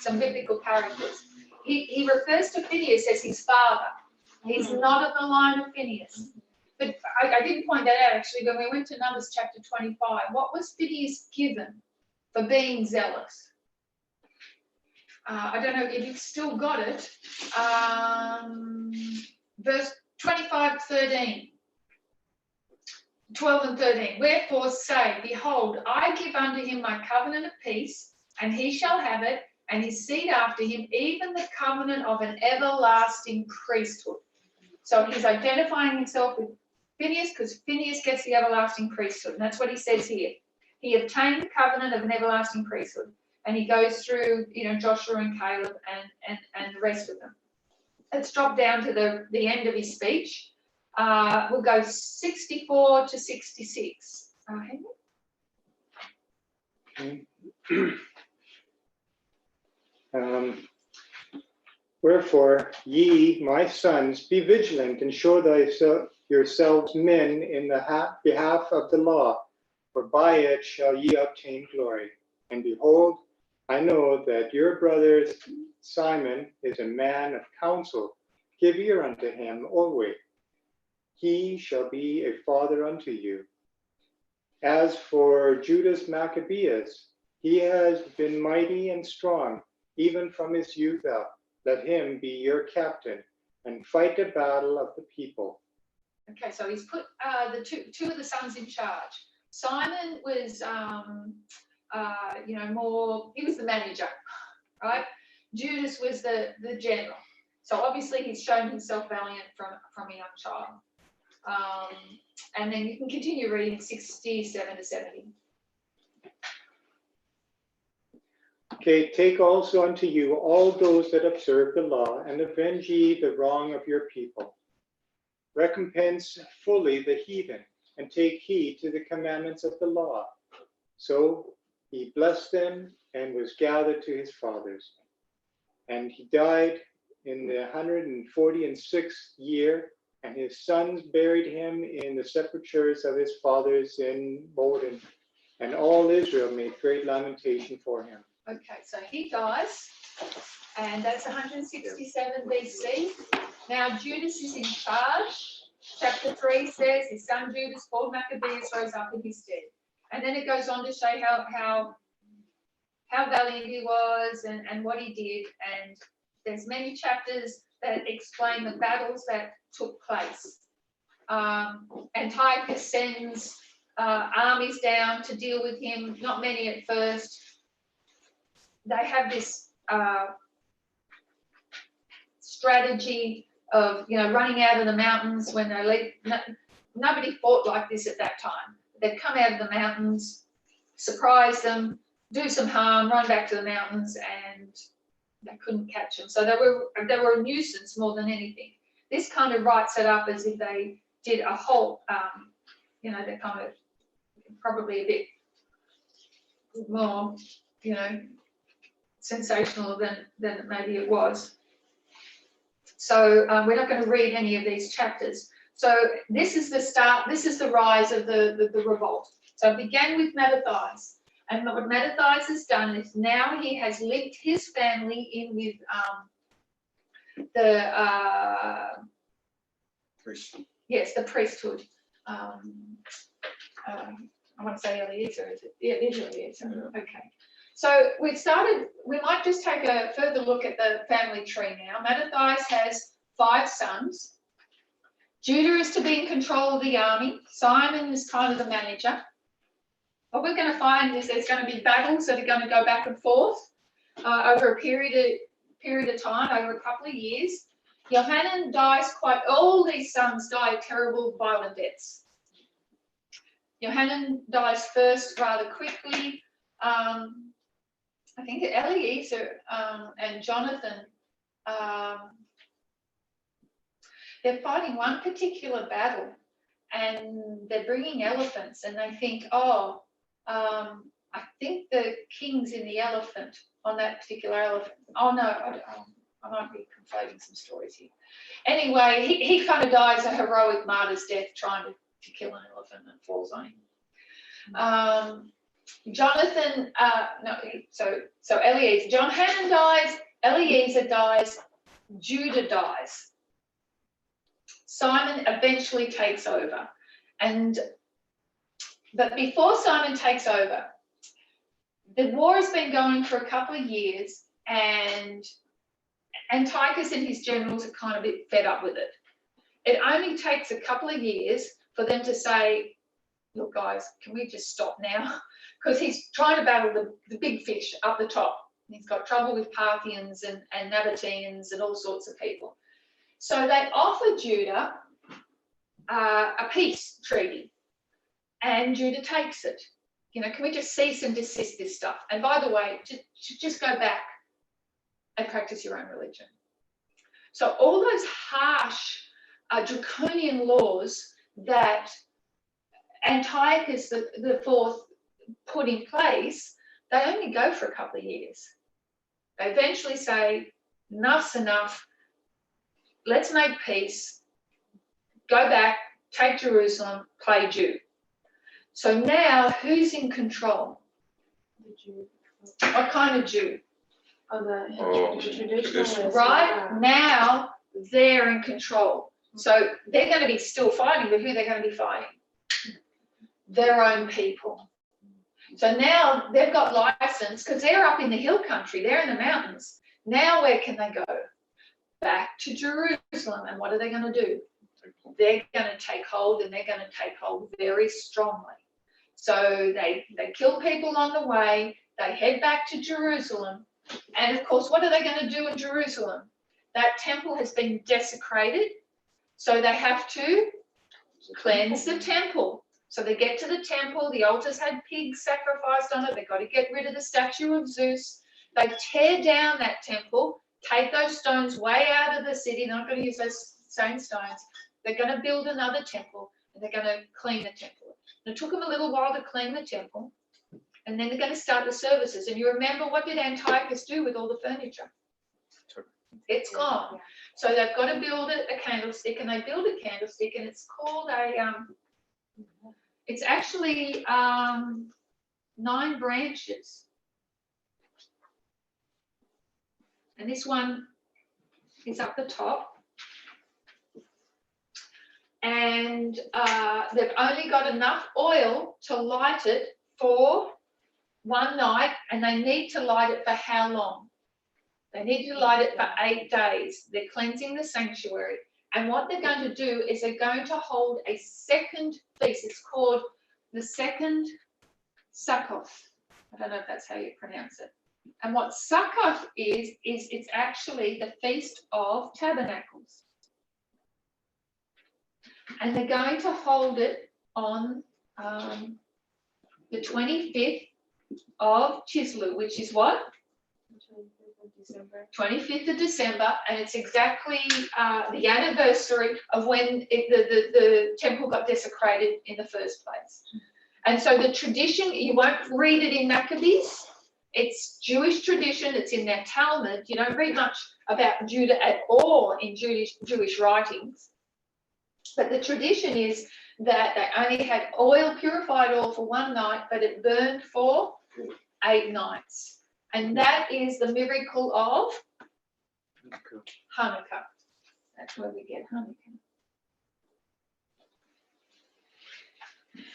some biblical characters. He refers to Phinehas as his father. He's not of the line of Phinehas. But I didn't point that out actually when we went to Numbers chapter 25. What was Phinehas given for being zealous? I don't know if you've still got it. Verse 25, 13. 12 and 13. Wherefore say, behold, I give unto him my covenant of peace, and he shall have it, and his seed after him, even the covenant of an everlasting priesthood. So he's identifying himself with Phinehas because Phinehas gets the everlasting priesthood. And that's what he says here. He obtained the covenant of an everlasting priesthood. And he goes through, Joshua and Caleb and the rest of them. Let's drop down to the end of his speech. We'll go 64 to 66. Wherefore, ye, my sons, be vigilant and show yourselves men in the behalf of the law, for by it shall ye obtain glory. And behold, I know that your brother Simon is a man of counsel. Give ear unto him always. He shall be a father unto you. As for Judas Maccabeus, he has been mighty and strong, even from his youth up. Let him be your captain, and fight the battle of the people. Okay, so he's put the two of the sons in charge. Simon was, more, he was the manager, right? Judas was the general. So obviously he's shown himself valiant from a young child. And then you can continue reading 67 to 70. Okay, take also unto you all those that observe the law, and avenge ye the wrong of your people. Recompense fully the heathen, and take heed to the commandments of the law. So he blessed them and was gathered to his fathers. And he died in the 146th year, and his sons buried him in the sepulchres of his fathers in Bolden. And all Israel made great lamentation for him. Okay, so he dies, and that's 167 BC. Now Judas is in charge. Chapter 3 says his son Judas, called Maccabeus, rose up in his stead. And then it goes on to show how valiant he was and what he did. And there's many chapters that explain the battles that took place. Antiochus sends armies down to deal with him, not many at first. They have this strategy of, running out of the mountains when they leave. Nobody fought like this at that time. They'd come out of the mountains, surprise them, do some harm, run back to the mountains, and they couldn't catch them. So they were a nuisance more than anything. This kind of writes it up as if they did a whole, they're kind of probably a bit more, sensational than maybe it was. So we're not going to read any of these chapters. So this is the start, this is the rise of the revolt. So it began with Mattathias. And what Mattathias has done is now he has linked his family in with the priesthood. I want to say Eliezer, is it? Yeah, it is Eliezer. Okay. So we might just take a further look at the family tree now. Mattathias has 5 sons. Judah is to be in control of the army. Simon is kind of the manager. What we're going to find is there's going to be battles that are going to go back and forth over a period of time, over a couple of years. Johanan dies all these sons die terrible, violent deaths. Johanan dies first rather quickly. I think Eliezer and Jonathan, they're fighting one particular battle, and they're bringing elephants, and they think, I think the king's in the elephant, on that particular elephant. Oh no, I might be conflating some stories here. Anyway, he kind of dies a heroic martyr's death trying to kill an elephant and falls on him. Jonathan, so Eliezer, Johanan dies, Eliezer dies, Judah dies. Simon eventually takes over. But before Simon takes over, the war has been going for a couple of years, and Antiochus and his generals are kind of a bit fed up with it. It only takes a couple of years for them to say, look guys, can we just stop now? Because he's trying to battle the big fish up the top. He's got trouble with Parthians and Nabateans and all sorts of people. So they offer Judah a peace treaty, and Judah takes it. Can we just cease and desist this stuff? And by the way, just go back and practice your own religion. So all those harsh, draconian laws that Antiochus the Fourth put in place, they only go for a couple of years. They eventually say, enough's enough, let's make peace, go back, take Jerusalem, play Jew. So now, who's in control? The Jew. What kind of Jew? The traditionalists. Right, now they're in control. So they're going to be still fighting, but who they're going to be fighting? Their own people. So now they've got license, because they're up in the hill country, they're in the mountains. Now where can they go? Back to Jerusalem. And what are they going to do? They're going to take hold, and they're going to take hold very strongly. So they kill people on the way, they head back to Jerusalem, and of course, what are they going to do in Jerusalem? That temple has been desecrated, so they have to cleanse the temple. So they get to the temple, the altars had pigs sacrificed on it, they've got to get rid of the statue of Zeus. They tear down that temple, take those stones way out of the city, they're not going to use those same stones. They're going to build another temple, and they're going to clean the temple. And it took them a little while to clean the temple. And then they're going to start the services. And you remember, what did Antiochus do with all the furniture? It's gone. So they've got to build a candlestick, and they build a candlestick, and it's called it's actually 9 branches. And this one is up the top. And they've only got enough oil to light it for one night, and they need to light it for how long? They need to light it for 8 days. They're cleansing the sanctuary. And what they're going to do is they're going to hold a second feast. It's called the second Succoth. I don't know if that's how you pronounce it. And what Succoth is it's actually the Feast of Tabernacles. And they're going to hold it on the 25th of Chislev, which is what? 25th of December, and it's exactly the anniversary of when the temple got desecrated in the first place. And so the tradition, you won't read it in Maccabees. It's Jewish tradition. It's in their Talmud. You don't read much about Judah at all in Jewish writings. But the tradition is that they only had oil, purified oil, for one night, but it burned for 8 nights. And that is the miracle of Hanukkah. That's where we get Hanukkah.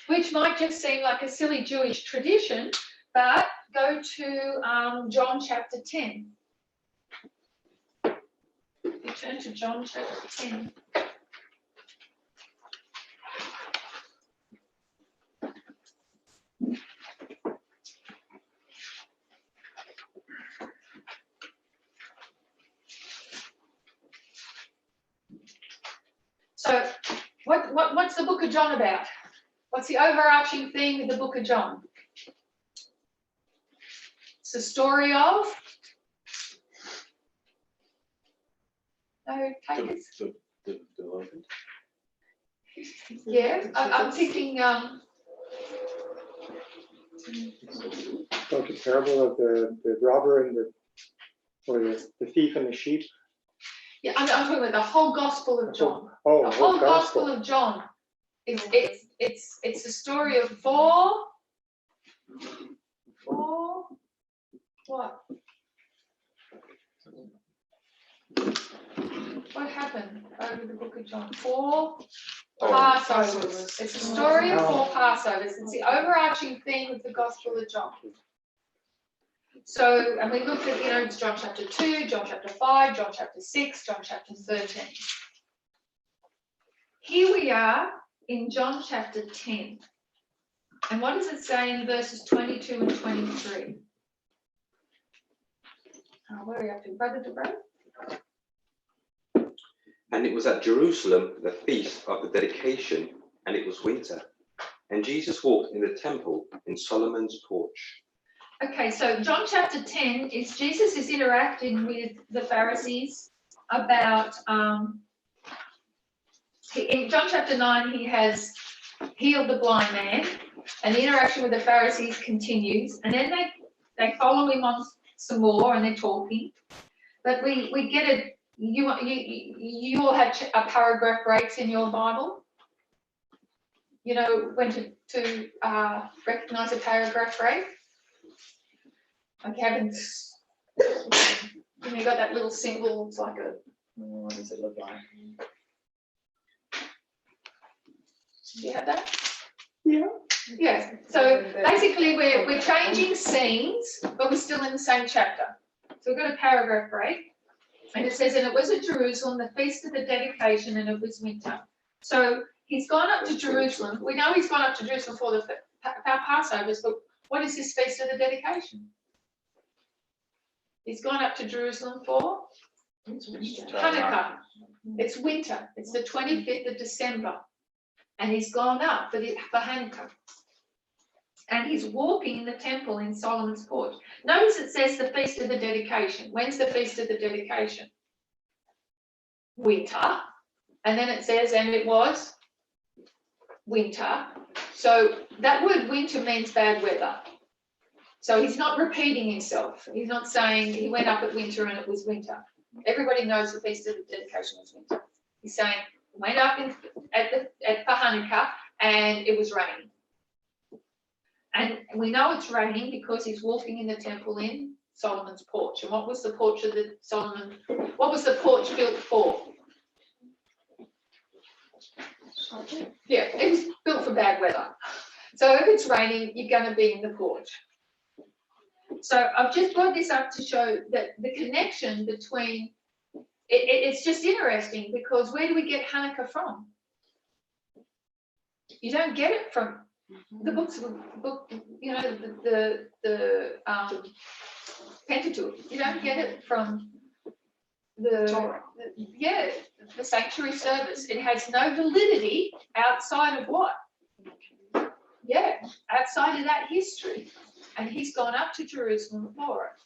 Which might just seem like a silly Jewish tradition, but go to John chapter 10. You turn to John chapter 10. So what's the book of John about? What's the overarching theme of the book of John? It's the story of, no takers. Yeah, I'm thinking Like the parable of the robber and the thief and the sheep. yeah, I'm talking about the whole Gospel of John. Oh, The whole Gospel of John. It's the story of four what? What happened over the book of John? 4 Passovers. It's the story of 4 Passovers. It's the overarching theme of the Gospel of John. So, and we looked at, it's John chapter 2, John chapter 5, John chapter 6, John chapter 13. Here we are in John chapter 10. And what does it say in verses 22 and 23? Where are you up to, Brother Debray? And it was at Jerusalem, the feast of the dedication, and it was winter. And Jesus walked in the temple in Solomon's porch. Okay, so John chapter 10 is Jesus is interacting with the Pharisees about, in John chapter 9, he has healed the blind man, and the interaction with the Pharisees continues, and then they follow him on some more, and they're talking. But we get it. You all have a paragraph breaks in your Bible. You know when to recognize a paragraph break. Like you haven't, you got that little symbol. It's like a, what does it look like? Do you have that? Yeah. Yeah. So basically, we're changing scenes, but we're still in the same chapter. So we've got a paragraph break, and it says, "And it was at Jerusalem, the feast of the dedication, and it was winter." So he's gone up to Jerusalem. We know he's gone up to Jerusalem for the Passovers, but what is this feast of the dedication? He's gone up to Jerusalem for Hanukkah. It's winter. It's the 25th of December. And he's gone up for Hanukkah. And he's walking in the temple in Solomon's porch. Notice it says the Feast of the Dedication. When's the Feast of the Dedication? Winter. And then it says, and it was winter. So that word winter means bad weather. So he's not repeating himself. He's not saying he went up at winter and it was winter. Everybody knows the Feast of the Dedication was winter. He's saying went up for Hanukkah and it was raining. And we know it's raining because he's walking in the temple in Solomon's porch. And what was the porch of what was the porch built for? Yeah, it was built for bad weather. So if it's raining, you're going to be in the porch. So I've just brought this up to show that the connection between, it's just interesting because where do we get Hanukkah from? You don't get it from the books of the Pentateuch. You don't get it from the sanctuary service. It has no validity outside of what? Yeah, outside of that history. And he's gone up to Jerusalem for it.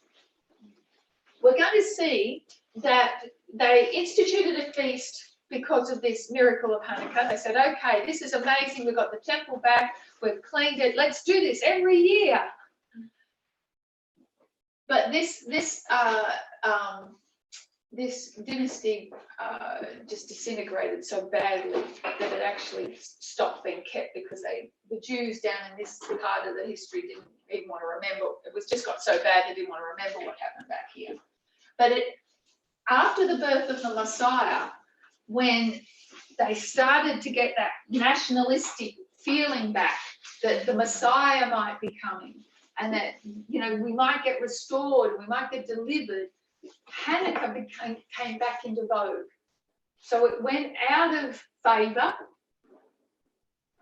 We're going to see that they instituted a feast because of this miracle of Hanukkah. They said, okay, this is amazing. We've got the temple back. We've cleaned it. Let's do this every year. But this dynasty just disintegrated so badly that it actually stopped being kept because the Jews down in this part of the history didn't even want to remember. It was just got so bad they didn't want to remember what happened back here. But after the birth of the Messiah, when they started to get that nationalistic feeling back that the Messiah might be coming and that, we might get restored, we might get delivered, Hanukkah came back into vogue. So it went out of favour.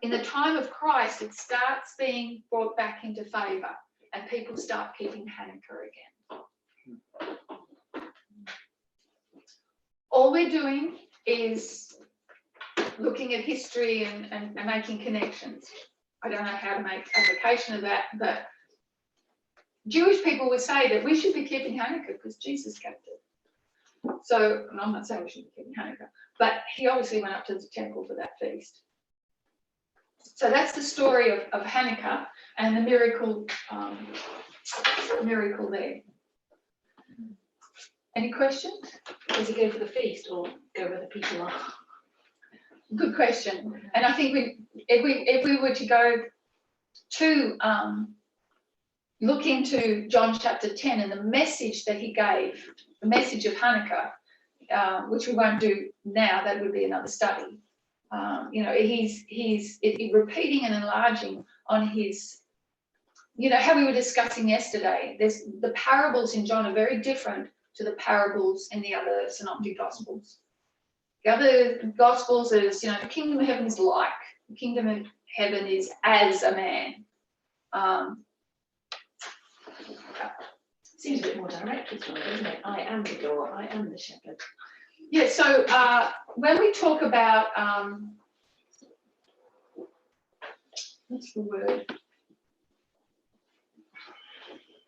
In the time of Christ, it starts being brought back into favour and people start keeping Hanukkah again. All we're doing is looking at history and making connections. I don't know how to make application of that, but Jewish people would say that we should be keeping Hanukkah because Jesus kept it. So, and I'm not saying we should be keeping Hanukkah, but he obviously went up to the temple for that feast. So that's the story of Hanukkah and the miracle there. Any questions? Does he go for the feast or go where the people are? Good question. And I think if we were to go to look into John chapter 10 and the message that he gave, the message of Hanukkah, which we won't do now, that would be another study. He's repeating and enlarging on his, how we were discussing yesterday. The parables in John are very different to the parables in the other synoptic gospels. The other gospels is, the kingdom of heaven is like, the kingdom of heaven is as a man. Seems a bit more direct as well, doesn't it? I am the door, I am the shepherd. Yeah, so when we talk about, what's the word?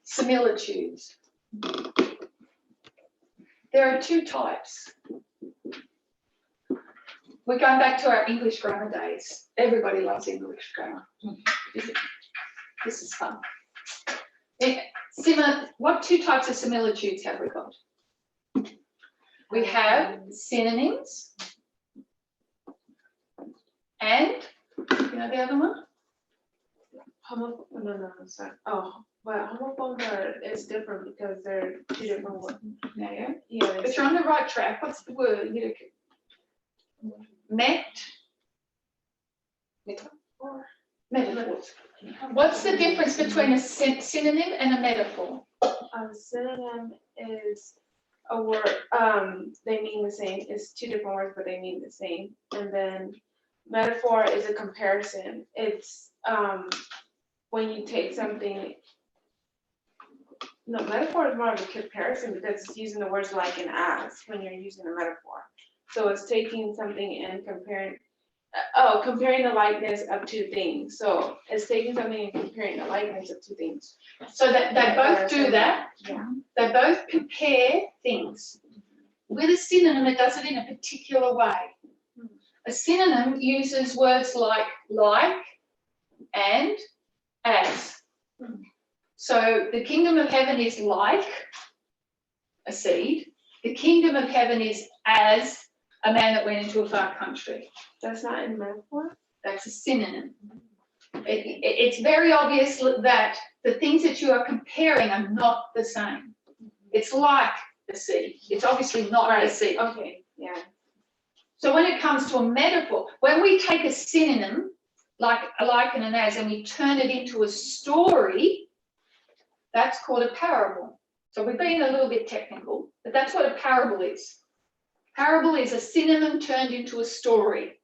Similitudes. There are two types. We're going back to our English grammar days. Everybody loves English grammar. This is fun. What two types of similitudes have we got? We have synonyms and, the other one? Homophones is different because they're two different words. Yeah. Yeah. But you're on the right track. What's the word? Metaphors. What's the difference between a synonym and a metaphor? A synonym is a word, they mean the same. It's two different words, but they mean the same. And then metaphor is a comparison. It's when you take something. No, metaphor is more of a comparison because it's using the words like and as when you're using a metaphor. So it's taking something and comparing the likeness of two things. So it's taking something and comparing the likeness of two things. So that they both do that. Yeah. They both compare things. With a synonym, it does it in a particular way. A synonym uses words like and as. So the kingdom of heaven is like a seed. The kingdom of heaven is as a man that went into a far country. That's not in metaphor? That's a synonym. It's very obvious that the things that you are comparing are not the same. It's like a seed. It's obviously not a seed. Okay, yeah. So when it comes to a metaphor, when we take a synonym, like and an as, and we turn it into a story, that's called a parable. So we're being a little bit technical, but that's what a parable is. Parable is a synonym turned into a story.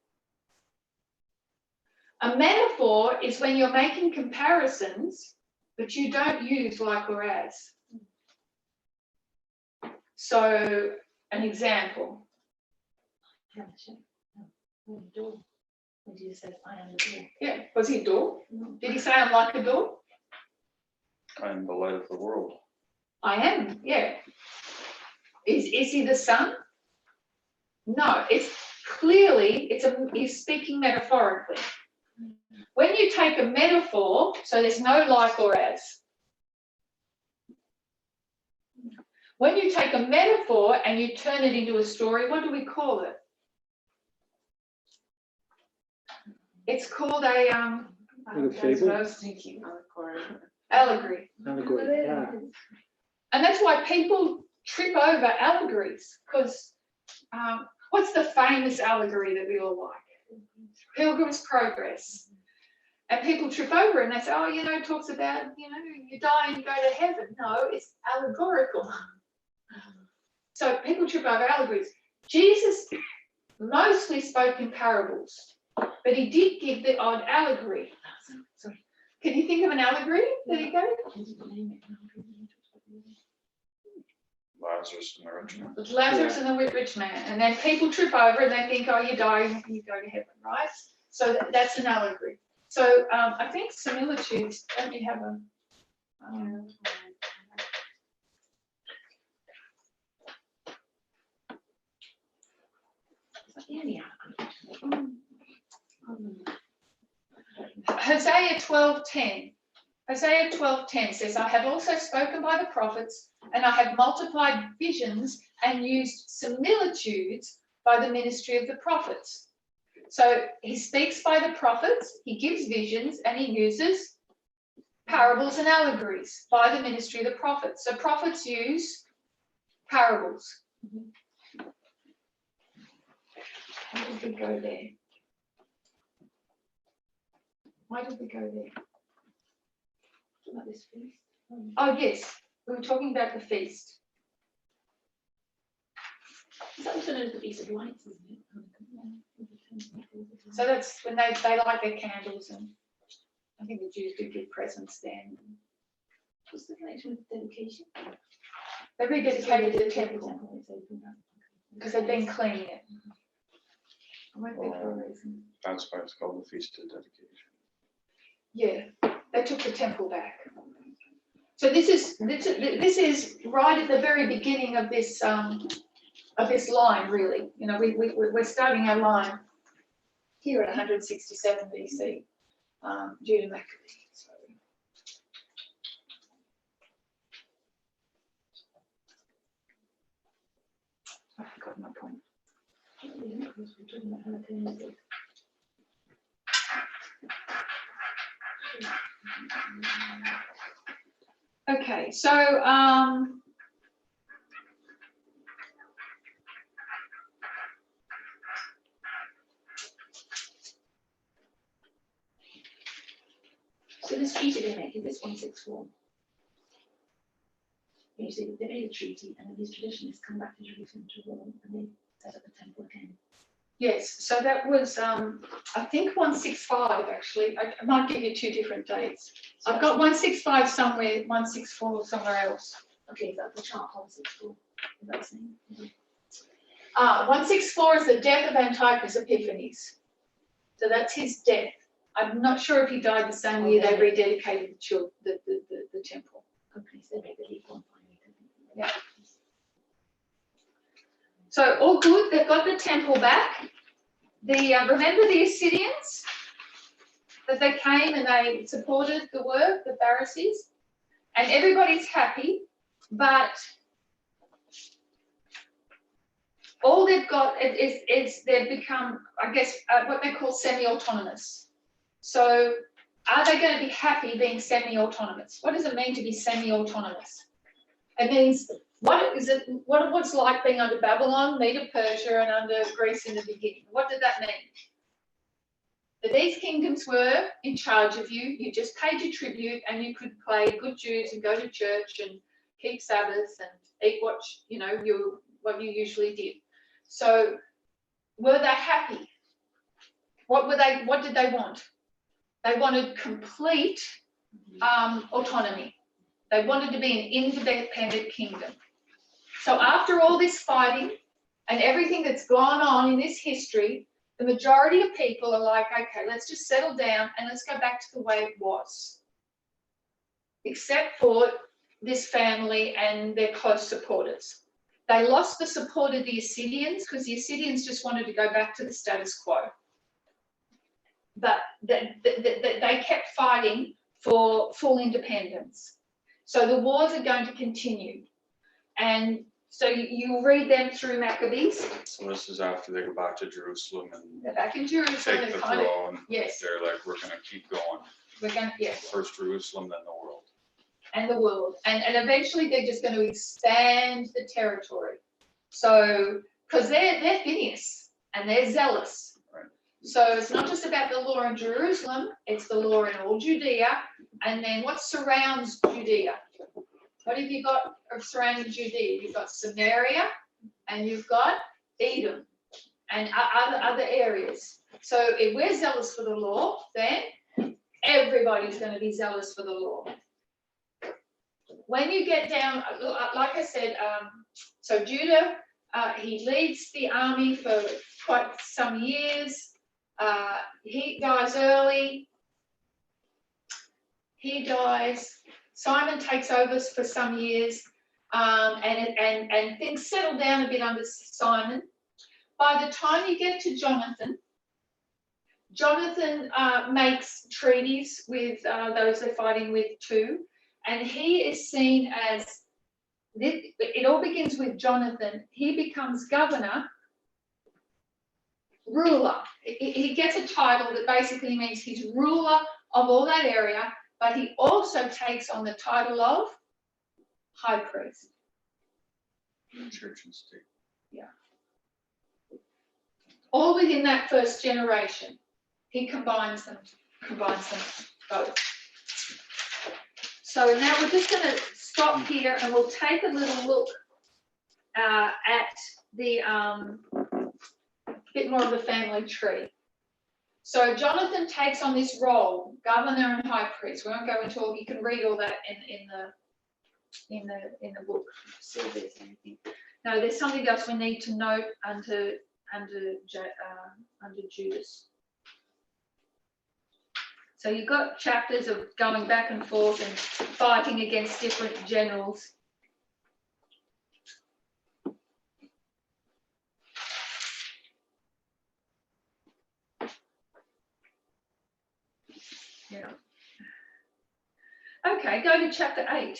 A metaphor is when you're making comparisons, but you don't use like or as. So, an example. When Jesus says, I am the door. Yeah, was he a door? Did he say I'm like a door? I am the light of the world. I am, yeah. Is he the sun? No, it's clearly, he's speaking metaphorically. When you take a metaphor, so there's no like or as. When you take a metaphor and you turn it into a story, what do we call it? It's called a fable? I was thinking allegory. Allegory, yeah. And that's why people trip over allegories, because what's the famous allegory that we all like? Pilgrim's Progress. And people trip over it and they say, oh, it talks about, you die and you go to heaven. No, it's allegorical. So people trip over allegories. Jesus mostly spoke in parables, but he did give the odd allegory. Sorry. Can you think of an allegory that he gave? Lazarus and the rich man. Lazarus and the rich man. And then people trip over and they think, oh, you die and you go to heaven, right? So that's an allegory. So I think similitudes, let me have a... Hosea 12:10. Hosea 12:10 says, I have also spoken by the prophets, and I have multiplied visions and used similitudes by the ministry of the prophets. So he speaks by the prophets, he gives visions, and he uses parables and allegories by the ministry of the prophets. So prophets use parables. Why did we go there? Why did we go there? About this feast. Oh, yes, we were talking about the feast. Is that also known as the Feast of Lights, isn't it? So that's when they light their candles, and I think the Jews do give presents then. What's the connection with dedication? They rededicated the temple because they've been cleaning it. I went there for a reason. That's why it's called the Feast of Dedication. Yeah, they took the temple back. So this is right at the very beginning of this line, really. We're starting our line here at 167 BC, due to Maccabean. So. I forgot my point. Okay, so this treaty they make, is this 164? You see, they made a treaty, and then these traditionalists come back to Jerusalem to Rome, and they set up the temple again. yes, so that was I think 165 actually. I might give you two different dates. So I've got 165 somewhere, 164 somewhere else. okay, is that the chart 164? Is that the same? 164 is the death of Antiochus Epiphanes. So that's his death. I'm not sure if he died the same year they rededicated the temple. Okay, so they make the leap on finally. Yeah. So all good, they've got the temple back. Remember the Assyrians? That they came and they supported the work, the Pharisees? and everybody's happy, but all they've got is they've become, I guess, what they call semi-autonomous. So are they going to be happy being semi-autonomous? What does it mean to be semi-autonomous? It means, what's like being under Babylon, Medo-Persia, and under Greece in the beginning? What did that mean? That these kingdoms were in charge of you, you just paid your tribute, and you could play good Jews and go to church and keep Sabbaths and eat what you usually did. So were they happy? What did they want? They wanted complete autonomy. They wanted to be an independent kingdom. So after all this fighting and everything that's gone on in this history, the majority of people are like, okay, let's just settle down and let's go back to the way it was. Except for this family and their close supporters. They lost the support of the Assyrians because the Assyrians just wanted to go back to the status quo. But they kept fighting for full independence. So the wars are going to continue. And so you'll read them through Maccabees. So this is after they go back to Jerusalem and They're back in Jerusalem. take the and kind of, throne. yes. They're like, we're gonna keep going. We're going to, yes. First Jerusalem, then the world. And the world. And eventually they're just going to expand the territory. So, because they're Phineas and they're zealous. Right. So it's not just about the law in Jerusalem, it's the law in all Judea. And then what surrounds Judea? What have you got surrounding Judea? You've got Samaria and you've got Edom and other areas. So if we're zealous for the law, then everybody's going to be zealous for the law. When you get down, like I said, so Judah, he leads the army for quite some years. He dies early. He dies. Simon takes over for some years, and things settle down a bit under Simon. By the time you get to Jonathan, Jonathan makes treaties with those they're fighting with too, and he is seen as, it all begins with Jonathan. He becomes governor, ruler. He gets a title that basically means he's ruler of all that area, but he also takes on the title of high priest. Church and state. Yeah. All within that first generation. He combines them both. So now we're just going to stop here and we'll take a little look at the bit more of the family tree. So Jonathan takes on this role, governor and high priest. We won't go into all. You can read all that in the book. See if there's anything. No, there's something else we need to note under Judas. So you've got chapters of going back and forth and fighting against different generals. Yeah. Okay, go to chapter 8.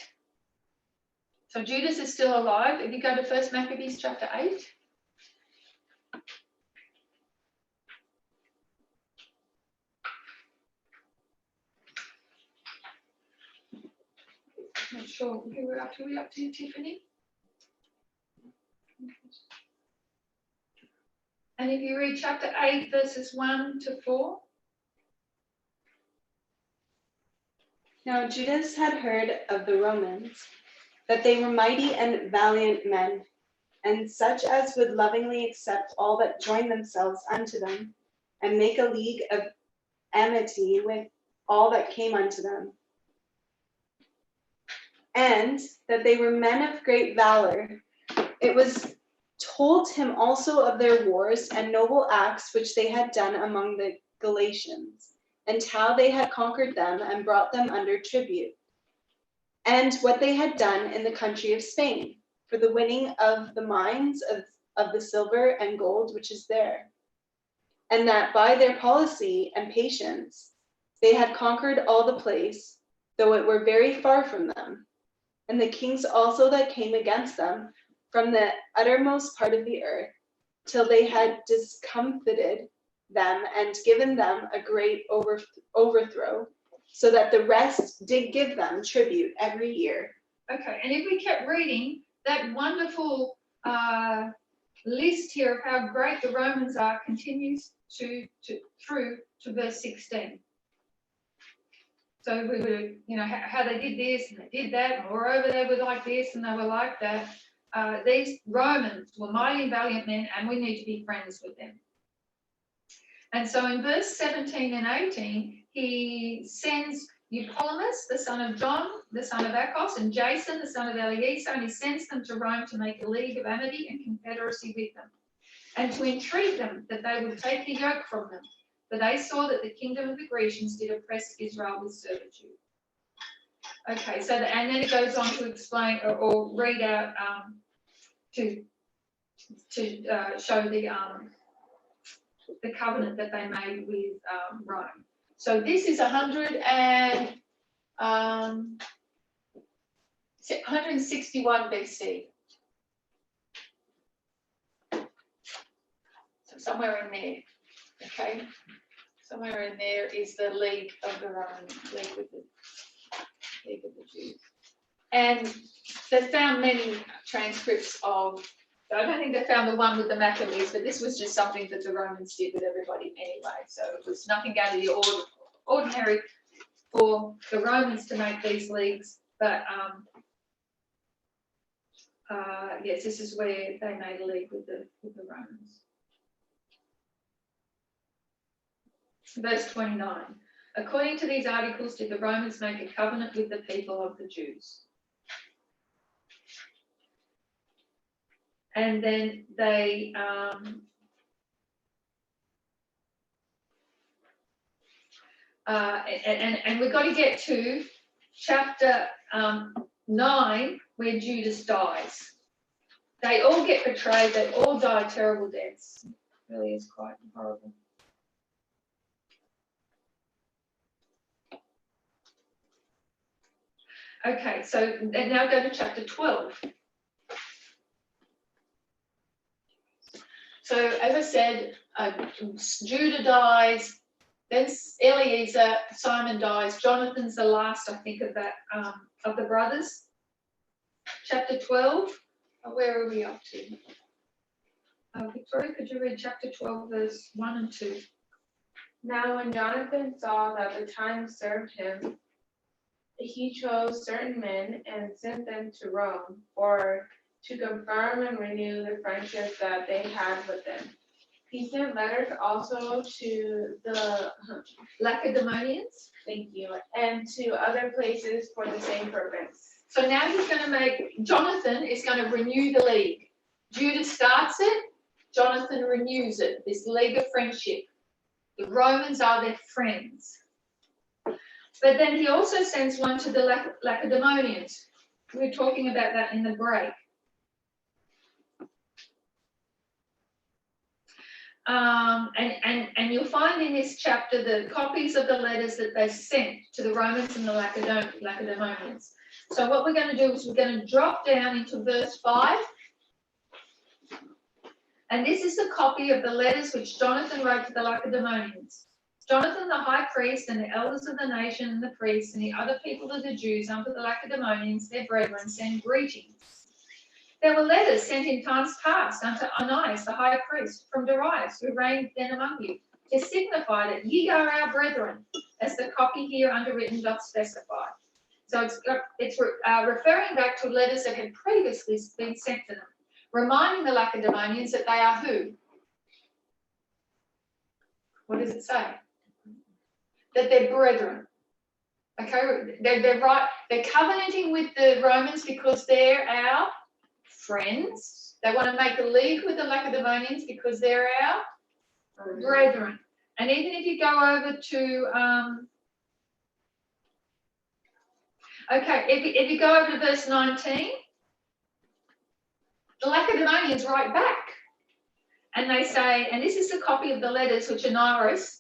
So Judas is still alive. If you go to 1 Maccabees chapter 8. Not sure who we're up to. We're up to Tiffany. And if you read chapter 8, verses 1 to 4. Now Judas had heard of the Romans, that they were mighty and valiant men, and such as would lovingly accept all that joined themselves unto them, and make a league of amity with all that came unto them. And that they were men of great valor. It was told him also of their wars and noble acts which they had done among the Galatians, and how they had conquered them and brought them under tribute, and what they had done in the country of Spain for the winning of the mines of the silver and gold which is there, and that by their policy and patience they had conquered all the place, though it were very far from them. And the kings also that came against them from the uttermost part of the earth, till they had discomfited them and given them a great overthrow, so that the rest did give them tribute every year. Okay, and if we kept reading, that wonderful list here of how great the Romans are continues through to verse 16. So we were, how they did this and they did that, and moreover they were like this and they were like that. These Romans were mighty and valiant men, and we need to be friends with them. And so in verse 17 and 18, he sends Eupolemus, the son of John, the son of Achos, and Jason, the son of Eliezer, and he sends them to Rome to make a league of amity and confederacy with them, and to entreat them that they would take the yoke from them, for they saw that the kingdom of the Grecians did oppress Israel with servitude. Okay, so and then it goes on to explain or read out to show the covenant that they made with Rome. So this is 161 BC. So somewhere in there, okay? Somewhere in there is the League of the Romans, League of the Jews. And they found many transcripts of, I don't think they found the one with the Maccabees, but this was just something that the Romans did with everybody anyway. So it was nothing out of the ordinary for the Romans to make these leagues. But yes, this is where they made a league with the Romans. Verse 29. According to these articles, did the Romans make a covenant with the people of the Jews? And then they and we've got to get to chapter 9, where Judas dies. They all get betrayed. They all die terrible deaths. It really is quite horrible. Okay, so now go to chapter 12. So as I said, Judah dies, then Eliezer, Simon dies, Jonathan's the last, I think, of that of the brothers. Chapter 12, where are we up to? Victoria, could you read chapter 12, verse 1 and 2? Now when Jonathan saw that the time served him, he chose certain men and sent them to Rome to confirm and renew the friendship that they had with them. He sent letters also to the Lacedaemonians. thank you, and to other places for the same purpose. So now he's going to Jonathan is going to renew the league. Judah starts it, Jonathan renews it, this league of friendship. The Romans are their friends. But then he also sends one to the Lacedaemonians. We were talking about that in the break. And you'll find in this chapter the copies of the letters that they sent to the Romans and the Lacedaemonians. So what we're going to do is we're going to drop down into verse 5. And this is the copy of the letters which Jonathan wrote to the Lacedaemonians. Jonathan the high priest and the elders of the nation and the priests and the other people of the Jews unto the Lacedaemonians, their brethren, send greetings. There were letters sent in times past unto Onias the high priest from Darius, who reigned then among you, to signify that ye are our brethren, as the copy here underwritten doth specify. So it's referring back to letters that had previously been sent to them, reminding the Lacedaemonians that they are who? What does it say? That they're brethren. Okay, they're right. They're covenanting with the Romans because they're our friends. They want to make a league with the Lacedaemonians because they're our brethren. And even if you go over to, if you go over to verse 19, the Lacedaemonians write back. And they say, and this is the copy of the letters which Onias,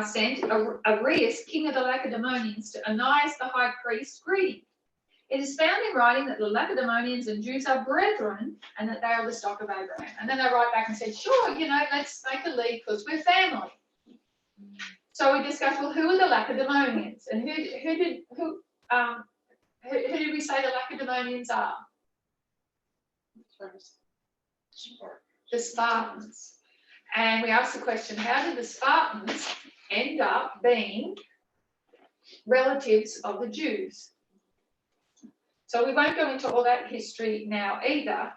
sent Arius, king of the Lacedaemonians, to Ananias the high priest, greeting. It is found in writing that the Lacedaemonians and Jews are brethren and that they are the stock of Abraham. And then they write back and say, sure, let's make a league because we're family. So we discussed, well, who are the Lacedaemonians? And who did we say the Lacedaemonians are? The Spartans. And we asked the question, how did the Spartans end up being relatives of the Jews? So we won't go into all that history now either,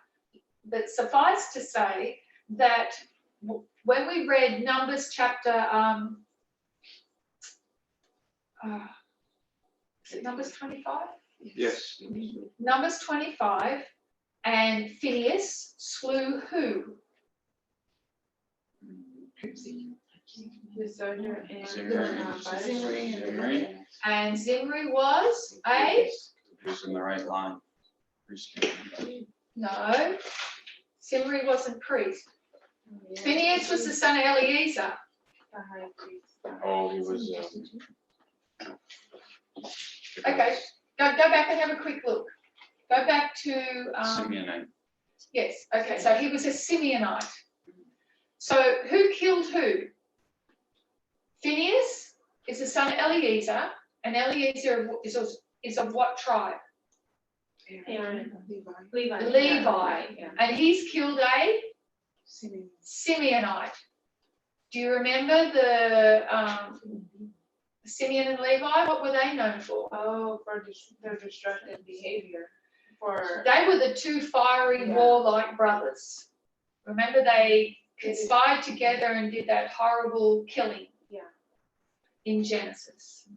but suffice to say that when we read Numbers chapter, is it Numbers 25? Yes. Numbers 25, and Phineas slew who? The soldier and Zimri. And Zimri was a? Who's in the right line? No, Zimri wasn't priest. Phineas was the son of Eleazar. the high priest. Oh, he was. Okay, go back and have a quick look. Go back to, Simeonite. yes, okay, so he was a Simeonite. So who killed who? Phineas is the son of Eleazar, and Eleazar is of what tribe? Aaron. Levi. Levi. Yeah. And he's killed a Simeon. Simeonite. Do you remember the Simeon and Levi? What were they known for? Oh, for their destructive behavior. For They were the two fiery, Yeah. warlike brothers. Remember, they conspired together and did that horrible killing. Yeah. In Genesis.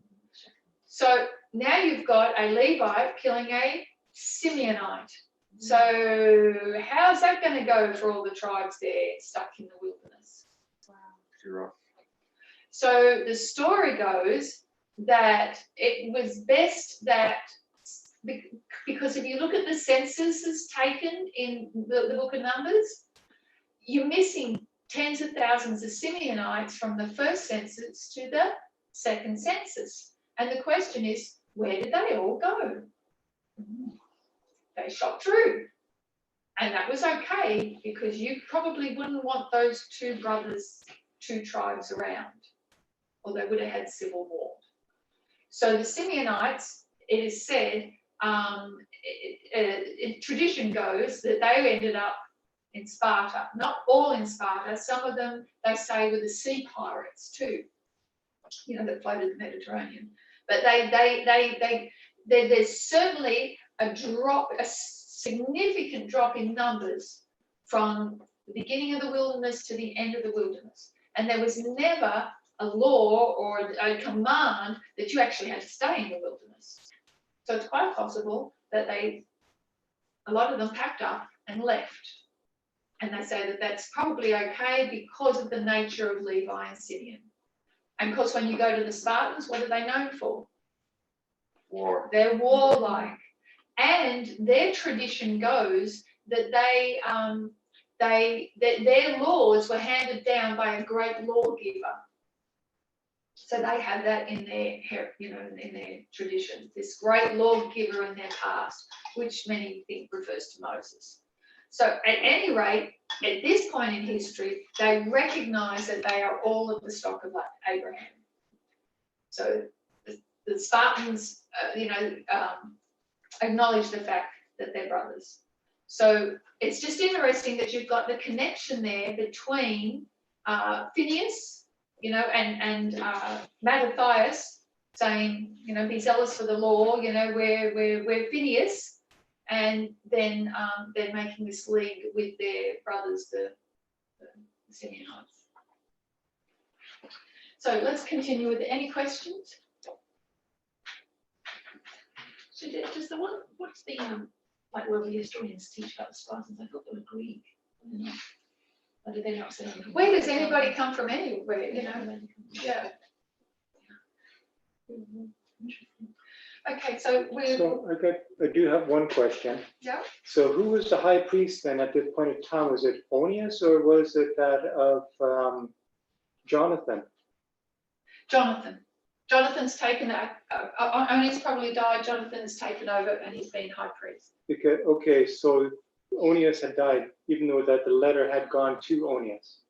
So now you've got a Levite killing a Simeonite. So how's that going to go for all the tribes there stuck in the wilderness? You're off. So the story goes that it was best that, because if you look at the censuses taken in the book of Numbers, you're missing tens of thousands of Simeonites from the first census to the second census. And the question is, where did they all go? They shot through. And that was okay, because you probably wouldn't want those two brothers, two tribes around, or they would have had civil war. So the Simeonites, it is said, tradition goes that they ended up in Sparta. Not all in Sparta. Some of them, they say, were the sea pirates too, that floated the Mediterranean. But there's certainly a significant drop in numbers from the beginning of the wilderness to the end of the wilderness. And there was never a law or a command that you actually had to stay in the wilderness. So it's quite possible that a lot of them packed up and left. And they say that that's probably okay because of the nature of Levi and Simeon. And of course, when you go to the Spartans, what are they known for? War. They're warlike. And their tradition goes that their laws were handed down by a great lawgiver. So they have that in their, in their tradition, this great lawgiver in their past, which many think refers to Moses. So at any rate, at this point in history, they recognize that they are all of the stock of Abraham. So the Spartans, acknowledge the fact that they're brothers. So it's just interesting that you've got the connection there between Phineas, and Mattathias saying, be zealous for the law, we're Phineas, and then they're making this league with their brothers, the Simeonites. So let's continue with any questions? So does the one, what's the, where the historians teach about the Spartans? I thought they were Greek. Or did they not say anything? Where does anybody come from anywhere, Yeah. Okay, so So I do have one question. Yeah. So who was the high priest then at this point in time? Was it Onias or was it that of Jonathan? Jonathan. Jonathan's taken that, Onias probably died, Jonathan's taken over and he's been high priest. Because, okay, so Onias had died, even though that the letter had gone to Onias.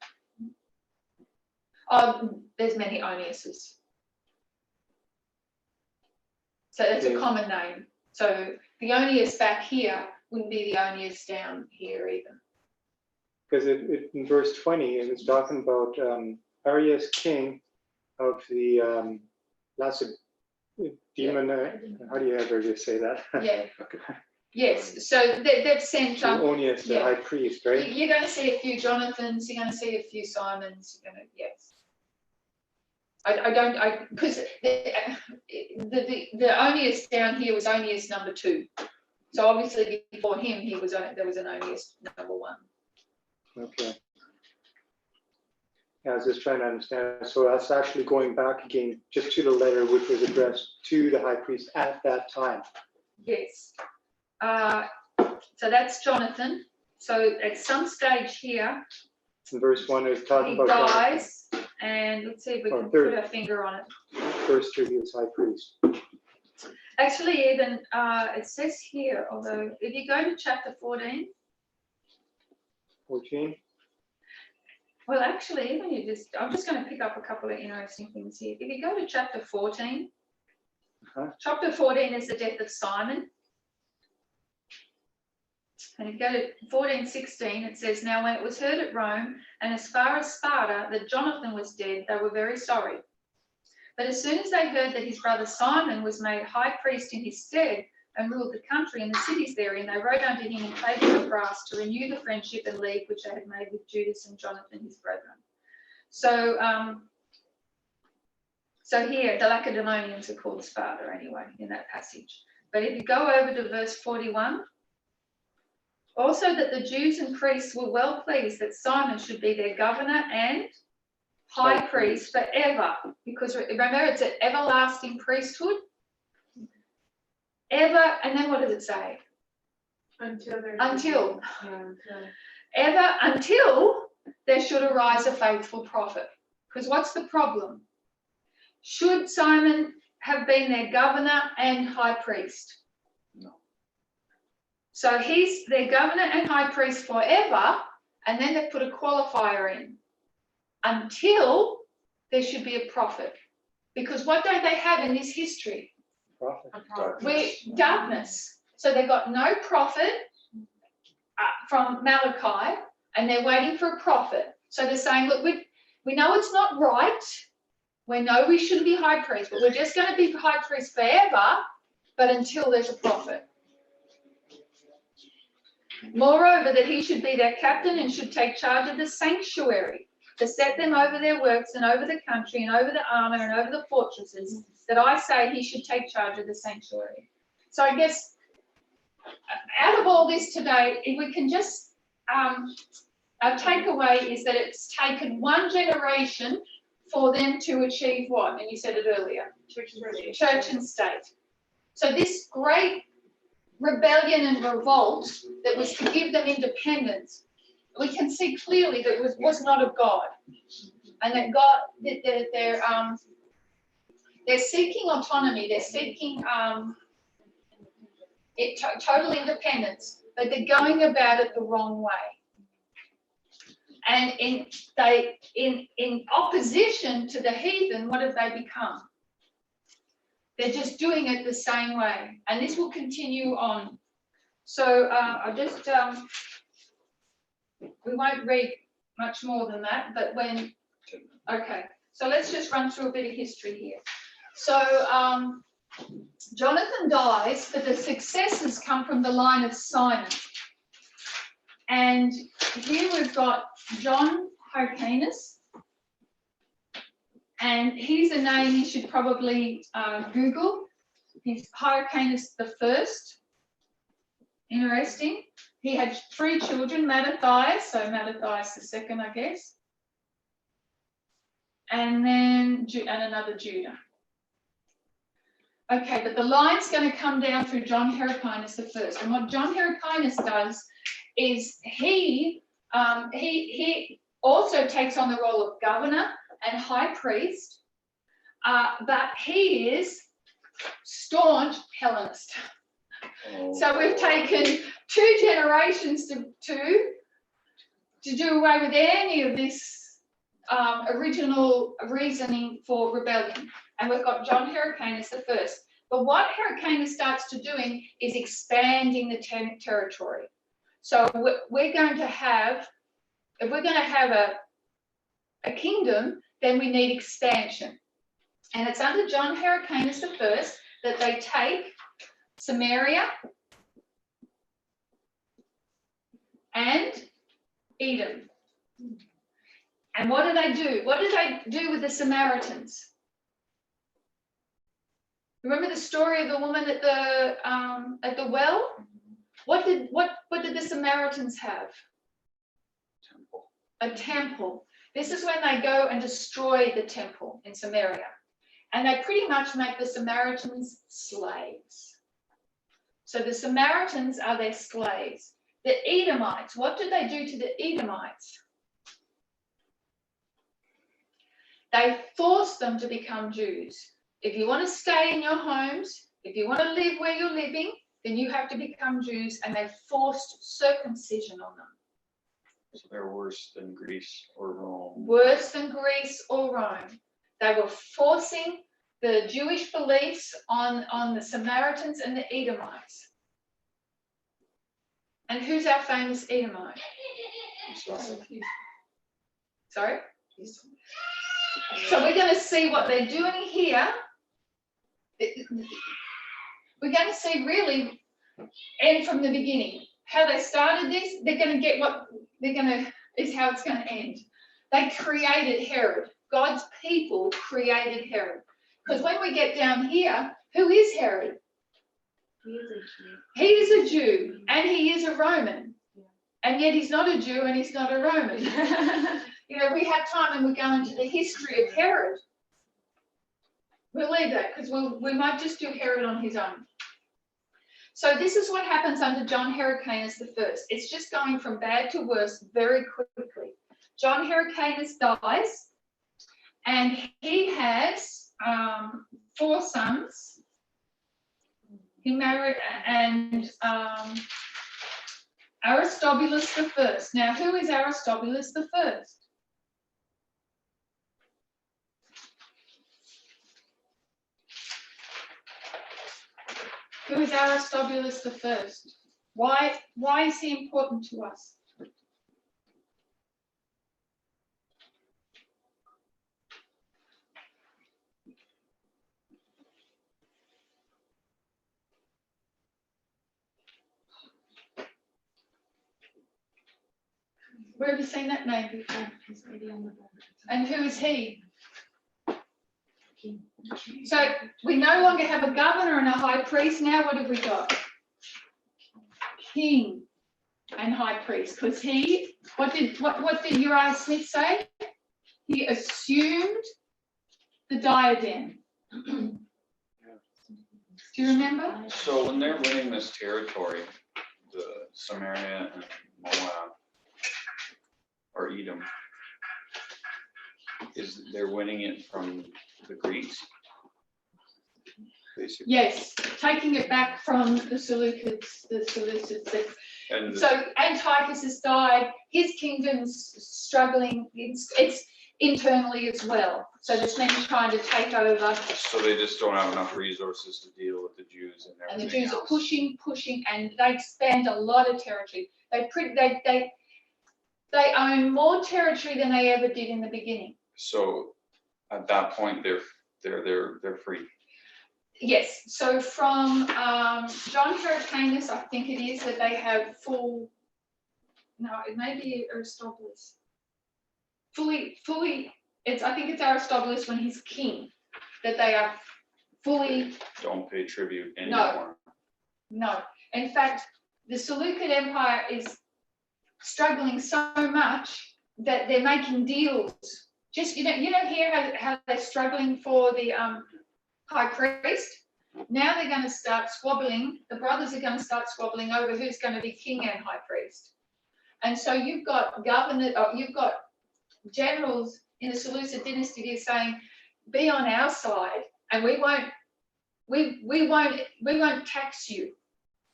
There's many Oniases. So that's a Okay. common name. So the Onias back here wouldn't be the Onias down here even. Because in verse 20, it was talking about Arius, king of the Lacedaemon. How do you ever just say that? Yeah. Yes. So they've sent To Onias, the yeah. high priest, right? You're going to see a few Jonathans. You're going to see a few Simons. You're going to, yes. Because the Onias down here was Onias number 2. So obviously before him, there was an Onias number 1. Okay. Yeah, I was just trying to understand. So that's actually going back again just to the letter which was addressed to the high priest at that time. Yes. So that's Jonathan. So at some stage here, In verse 1, it was talking he about dies, and let's see if we can third. put our finger on it. First 2, he was high priest. Actually, even it says here, although if you go to chapter 14, 14. well, actually, even I'm just going to pick up a couple of interesting things here. If you go to chapter 14, chapter 14 is the death of Simon. And if you go to 14:16, it says, now when it was heard at Rome and as far as Sparta that Jonathan was dead, they were very sorry. But as soon as they heard that his brother Simon was made high priest in his stead and ruled the country and the cities therein, they wrote unto him in paper of brass to renew the friendship and league which they had made with Judas and Jonathan his brethren. So, so here, the Lacedaemonians are called Sparta anyway in that passage. But if you go over to verse 41, also that the Jews and priests were well pleased that Simon should be their governor and high priest forever, because remember it's an everlasting priesthood. Ever, and then what does it say? Until there should arise a faithful prophet. Because what's the problem? Should Simon have been their governor and high priest? No. So he's their governor and high priest forever, and then they put a qualifier in. Until there should be a prophet. Because what don't they have in this history? Prophet. Darkness. So they've got no prophet from Malachi, and they're waiting for a prophet. So they're saying, look, we know it's not right. We know we shouldn't be high priest, but we're just going to be high priest forever, but until there's a prophet. Moreover, that he should be their captain and should take charge of the sanctuary, to set them over their works and over the country and over the armor and over the fortresses, that I say he should take charge of the sanctuary. So I guess out of all this today, if we can just, our takeaway is that it's taken one generation for them to achieve what? And you said it earlier, church and state. So this great rebellion and revolt that was to give them independence, we can see clearly that it was not of God, and that God, they're seeking autonomy, they're seeking total independence, but they're going about it the wrong way. And in opposition to the heathen, what have they become? They're just doing it the same way, and this will continue on. So I just, we won't read much more than that, but when, okay, so let's just run through a bit of history here. So Jonathan dies, but the successors come from the line of Simon. And here we've got John Hyrcanus, and he's a name you should probably Google. He's Hyrcanus the first. Interesting. He had 3 children, Mattathias, so Mattathias the second, I guess. And then and another Judah. Okay, but the line's going to come down through John Hyrcanus the first. And what John Hyrcanus does is he also takes on the role of governor and high priest, but he is staunch Hellenist. So we've taken 2 generations to do away with any of this original reasoning for rebellion. And we've got John Hyrcanus the first. But what Hyrcanus starts to doing is expanding the territory. So we're going to have, if we're going to have a kingdom, then we need expansion. And it's under John Hyrcanus the first that they take Samaria and Edom. And what do they do? What did they do with the Samaritans? Remember the story of the woman at the well? What did the Samaritans have? Temple. A temple. This is when they go and destroy the temple in Samaria. And they pretty much make the Samaritans slaves. So the Samaritans are their slaves. The Edomites, what did they do to the Edomites? They forced them to become Jews. If you want to stay in your homes, if you want to live where you're living, then you have to become Jews, and they forced circumcision on them. So they're worse than Greece or Rome. Worse than Greece or Rome. They were forcing the Jewish beliefs on the Samaritans and the Edomites. And who's our famous Edomite? Sorry? So we're going to see what they're doing here. We're going to see really, and from the beginning, how they started this. They're going to get what they're going to, is how it's going to end. They created Herod. God's people created Herod. Because when we get down here, who is Herod? He is a Jew and he is a Roman. And yet he's not a Jew and he's not a Roman. You know, we have time and we're going into the history of Herod. We'll leave that because we might just do Herod on his own. So this is what happens under John Hyrcanus the first. It's just going from bad to worse very quickly. John Hyrcanus dies and he has 4 sons. He married and Aristobulus the first. Now, who is Aristobulus the first? Who is Aristobulus the first? Why is he important to us? Where have you seen that name before? And who is he? So we no longer have a governor and a high priest. Now what have we got? King and high priest. Because he, what did Uriah Smith say? He assumed the diadem. Do you remember? So when they're winning this territory, the Samaria and Moab or Edom, they're winning it from the Greeks? Basically. Yes, taking it back from the Seleucids. And So Antiochus has died. His kingdom's struggling. It's internally as well. So there's men trying to take over. so they just don't have enough resources to deal with the Jews and And the everything Jews are else. pushing, and they expand a lot of territory. They own more territory than they ever did in the beginning. So at that point, they're free. Yes. So from John Hyrcanus, I think it is that they have full. No, it may be Aristobulus. Fully. I think it's Aristobulus when he's king that they are fully. Don't pay tribute anymore. No. In fact, the Seleucid Empire is struggling so much that they're making deals. Just you know here how they're struggling for the high priest. Now they're going to start squabbling. The brothers are going to start squabbling over who's going to be king and high priest. And so you've got generals in the Seleucid dynasty here saying, be on our side, and we won't tax you.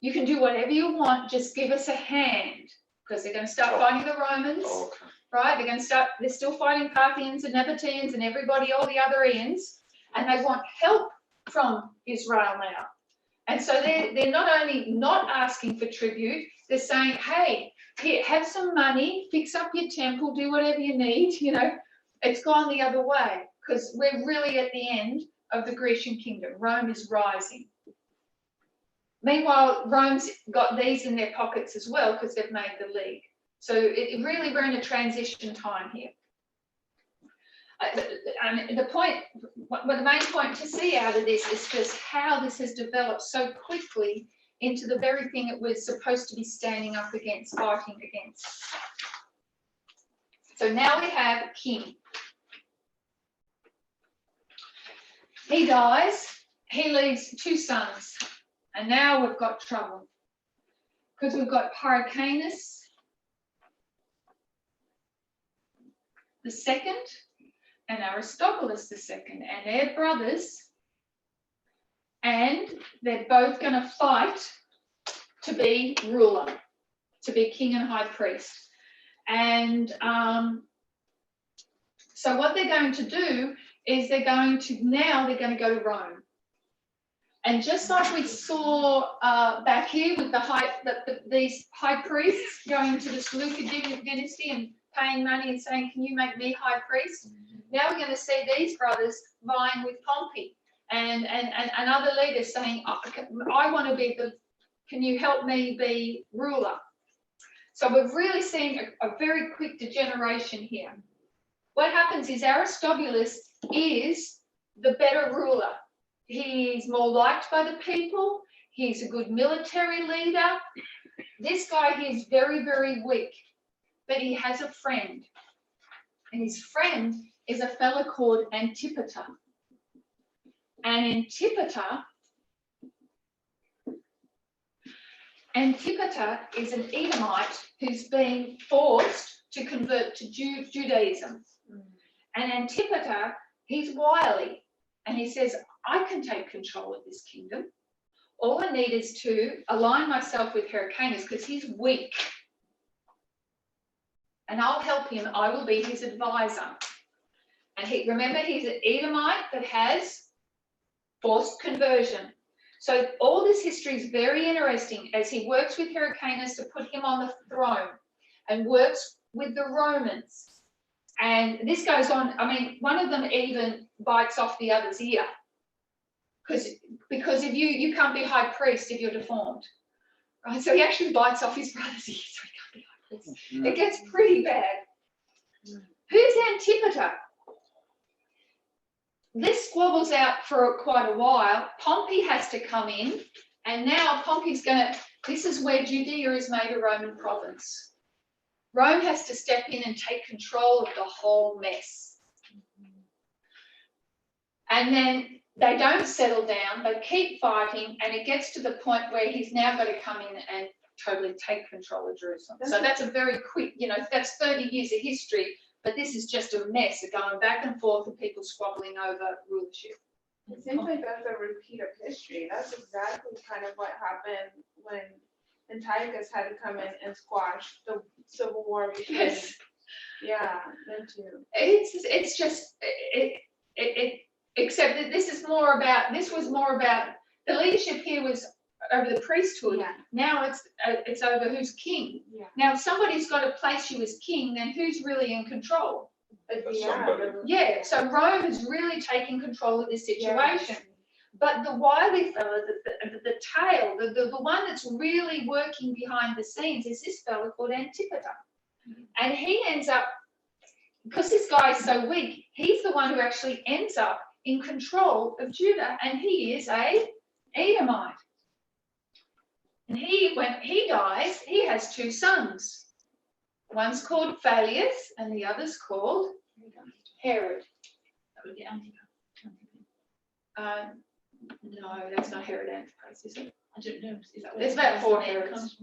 You can do whatever you want, just give us a hand, because they're going to start fighting the Romans, Oh, okay. right? They're still fighting Parthians and Nabateans and everybody, all the other Ians, and they want help from Israel now. And so they're not only not asking for tribute, they're saying, hey, here, have some money, fix up your temple, do whatever you need, you know. It's gone the other way, because we're really at the end of the Grecian kingdom. Rome is rising. Meanwhile, Rome's got these in their pockets as well, because they've made the league. So really, we're in a transition time here. And the main point to see out of this is just how this has developed so quickly into the very thing it was supposed to be standing up against, fighting against. So now we have a king. He dies, he leaves 2 sons, and now we've got trouble. Because we've got Hyrcanus the second and Aristobulus the second, and they're brothers, and they're both going to fight to be ruler, to be king and high priest. And so what they're going to do is they're going to go to Rome. And just like we saw back here with these high priests going to the Seleucid dynasty and paying money and saying, can you make me high priest? Now we're going to see these brothers vying with Pompey and other leaders saying, I want to be can you help me be ruler? So we've really seen a very quick degeneration here. What happens is Aristobulus is the better ruler. He's more liked by the people. He's a good military leader. This guy here is very, very weak, but he has a friend. And his friend is a fellow called Antipater. And Antipater is an Edomite who's been forced to convert to Judaism. And Antipater, he's wily, and he says, I can take control of this kingdom. All I need is to align myself with Hyrcanus, because he's weak. And I'll help him. I will be his advisor. And remember, he's an Edomite that has forced conversion. So all this history is very interesting as he works with Hyrcanus to put him on the throne and works with the Romans. And this goes on, I mean, one of them even bites off the other's ear. Because if you can't be high priest if you're deformed. Right? So he actually bites off his brother's ear so he can't be high priest. It gets pretty bad. Who's Antipater? This squabbles out for quite a while. Pompey has to come in, and now Pompey's this is where Judea is made a Roman province. Rome has to step in and take control of the whole mess. And then they don't settle down, they keep fighting, and it gets to the point where he's now got to come in and totally take control of Jerusalem. So that's a very quick, that's 30 years of history, but this is just a mess of going back and forth and people squabbling over rulership. It seems like that's a repeat of history. That's exactly kind of what happened when Antiochus had to come in and squash the civil war between. Yes. Yeah, them two. It's just except that this was more about the leadership here was over the priesthood. Yeah. Now it's over who's king. Yeah. Now if somebody's got to place you as king, then who's really in control? Somebody. Yeah, so Rome is really taking control of this situation. But the wily fellow, the tail, the one that's really working behind the scenes is this fellow called Antipater. And he ends up, because this guy is so weak, he's the one who actually ends up in control of Judah, and he is a Edomite. And when he dies, he has 2 sons. One's called Phallius, and the other's called Herod. That would be Antipater. No, that's not Herod Antipas, is it? I don't know. Is that There's about 4 Herods.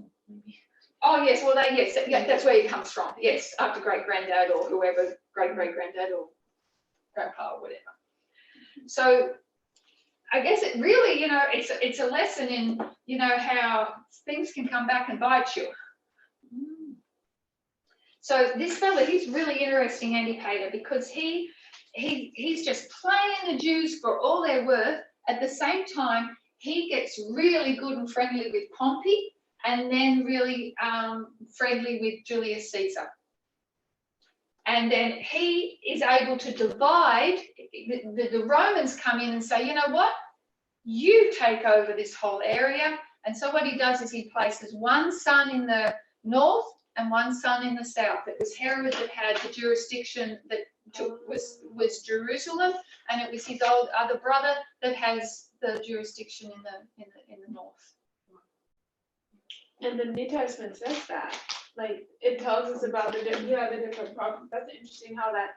Oh yes, well that's where he comes from. Yes, after great granddad or whoever, great great granddad or grandpa or whatever. So I guess it really, it's a lesson in, how things can come back and bite you. So this fella, he's really interesting, Antipater, because he's just playing the Jews for all they're worth. At the same time, he gets really good and friendly with Pompey, and then really friendly with Julius Caesar. And then he is able to divide, the Romans come in and say, you know what, you take over this whole area. And so what he does is he places one son in the north and one son in the south. It was Herod that had the jurisdiction that was Jerusalem, and it was his old other brother that has the jurisdiction in the north. And the New Testament says that, like, it tells us about the different prophets. That's interesting how that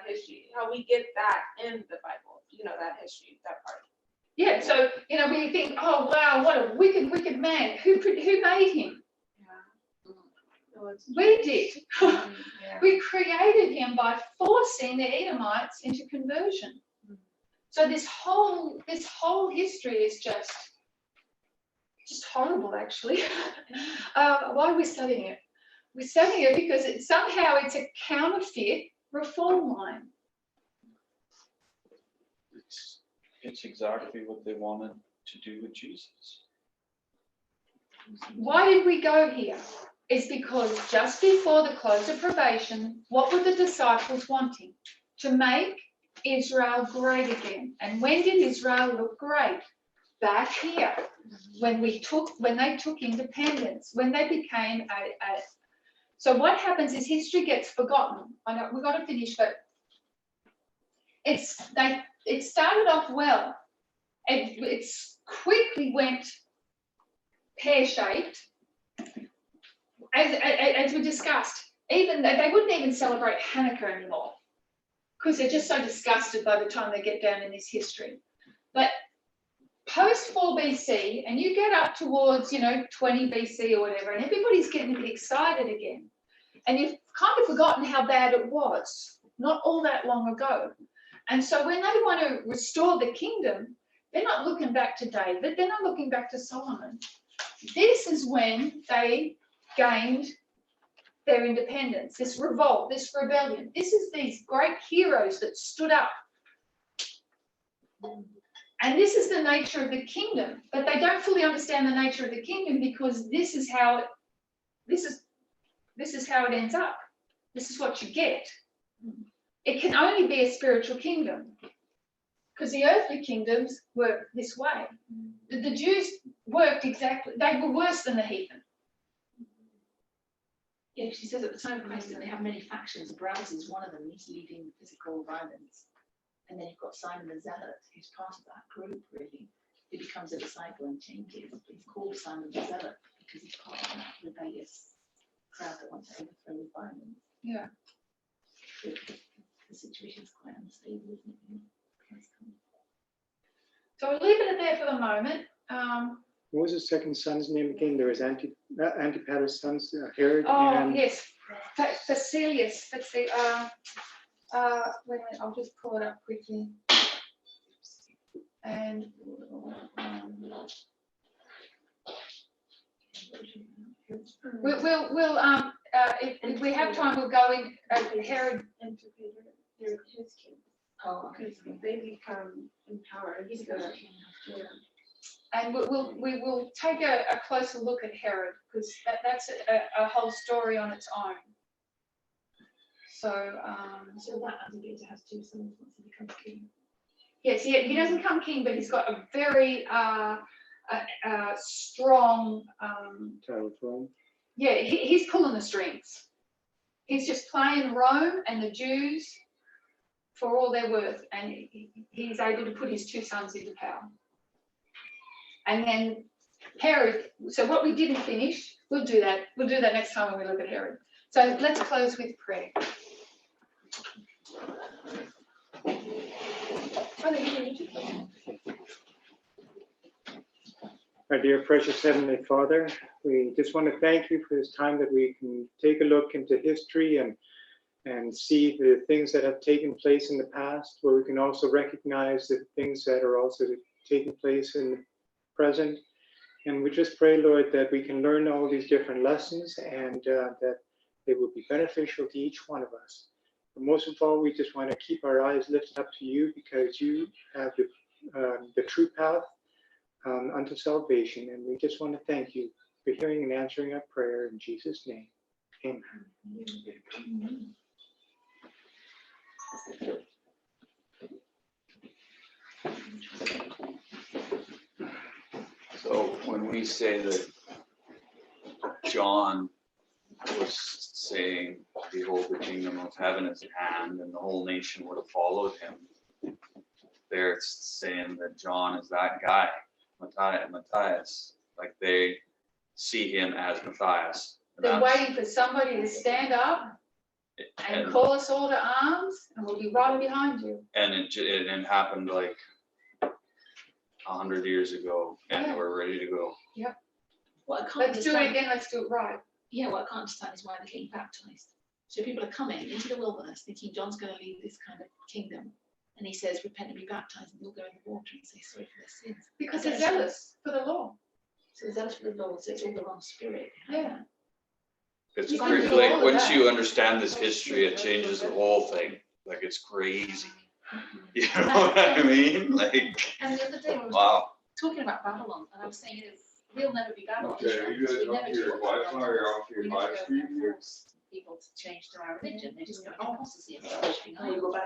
history, how we get that in the Bible, that history, that part. Yeah, so, we think, oh, wow, what a wicked, wicked man. Who made him? We did. We created him by forcing the Edomites into conversion. So this whole history is just horrible, actually. Why are we studying it? We're studying it because somehow it's a counterfeit reform line. It's exactly what they wanted to do with Jesus. Why did we go here? It's because just before the close of probation, what were the disciples wanting? To make Israel great again. And when did Israel look great? Back here, when they took independence, when they became so what happens is history gets forgotten. I know we've got to finish, but it started off well. It quickly went pear-shaped. As we discussed, even they wouldn't even celebrate Hanukkah anymore because they're just so disgusted by the time they get down in this history. But post 4 BC, and you get up towards 20 BC or whatever, and everybody's getting a bit excited again. And you've kind of forgotten how bad it was not all that long ago. And so when they want to restore the kingdom, they're not looking back to David, they're not looking back to Solomon. This is when they gained their independence, this revolt, this rebellion. This is these great heroes that stood up. And this is the nature of the kingdom, but they don't fully understand the nature of the kingdom because this is how it ends up. This is what you get. It can only be a spiritual kingdom because the earthly kingdoms work this way. The Jews worked exactly, they were worse than the heathen. Yeah, she says at the time of Christ they have many factions. Browse is one of them. He's leading physical violence. And then you've got Simon the Zealot, who's part of that group, really. He becomes a disciple and changes. He's called Simon the Zealot because he's part of that rebellious crowd that wants to overthrow the violence. Yeah. The situation's quite unstable, isn't it? So we'll leave it there for the moment. What was the second son's name again? There was Antipater's sons, Herod and... Yes, Facilius. Let's see. Wait a minute, I'll just pull it up quickly. And we'll if we have time, we'll go in Herod. They're his kids. Oh, Because they become empowered. He's gonna. Yeah. And we will take a closer look at Herod because that's a whole story on its own. So that Antipater has 2 sons once he becomes king. yes, he doesn't become king, but he's got a very strong. Title Rome. Yeah, he's pulling the strings. He's just playing Rome and the Jews for all they're worth, and he's able to put his 2 sons into power. And then Herod. So what we didn't finish, we'll do that. We'll do that next time when we look at Herod. So let's close with prayer. Our dear precious Heavenly Father, we just want to thank you for this time that we can take a look into history and and see the things that have taken place in the past, where we can also recognize the things that are also taking place in the present. And we just pray, Lord, that we can learn all these different lessons and that they will be beneficial to each one of us. But most of all, we just want to keep our eyes lifted up to you, because you have the true path unto salvation. And we just want to thank you for hearing and answering our prayer in Jesus' name. Amen. So when we say that John was saying, behold, the kingdom of heaven is at hand, and the whole nation would have followed him, they're saying that John is that guy, Matthias, like they see him as Matthias. And They're that's- waiting for somebody to stand up and and- call us all to arms, and we'll be right behind you. And it happened like 100 years ago, and Yeah. we're ready to go. What I can't Let's do it understand, again, let's do it right. yeah, what I can't understand is why they're getting baptized. So people are coming into the wilderness thinking John's going to lead this kind of kingdom. And he says, repent and be baptized, and you'll go in the water and say sorry for their sins. Because I they're don't understand. zealous for the law. So the zealous for the Lord, so it's all the wrong spirit. Yeah. It's You crazy. can do Like all of once that. you understand this history, it changes the whole thing. Like it's crazy. You know what I mean? Like, And the other day I was wow. talking about Babylon, and I was saying, we'll never be Babylon. Okay, are you guys We off never your do what Wi-Fi Babylon or does. off your We live never stream here? force people to change to our religion. They just go, oh, apostasy and worshiping You go back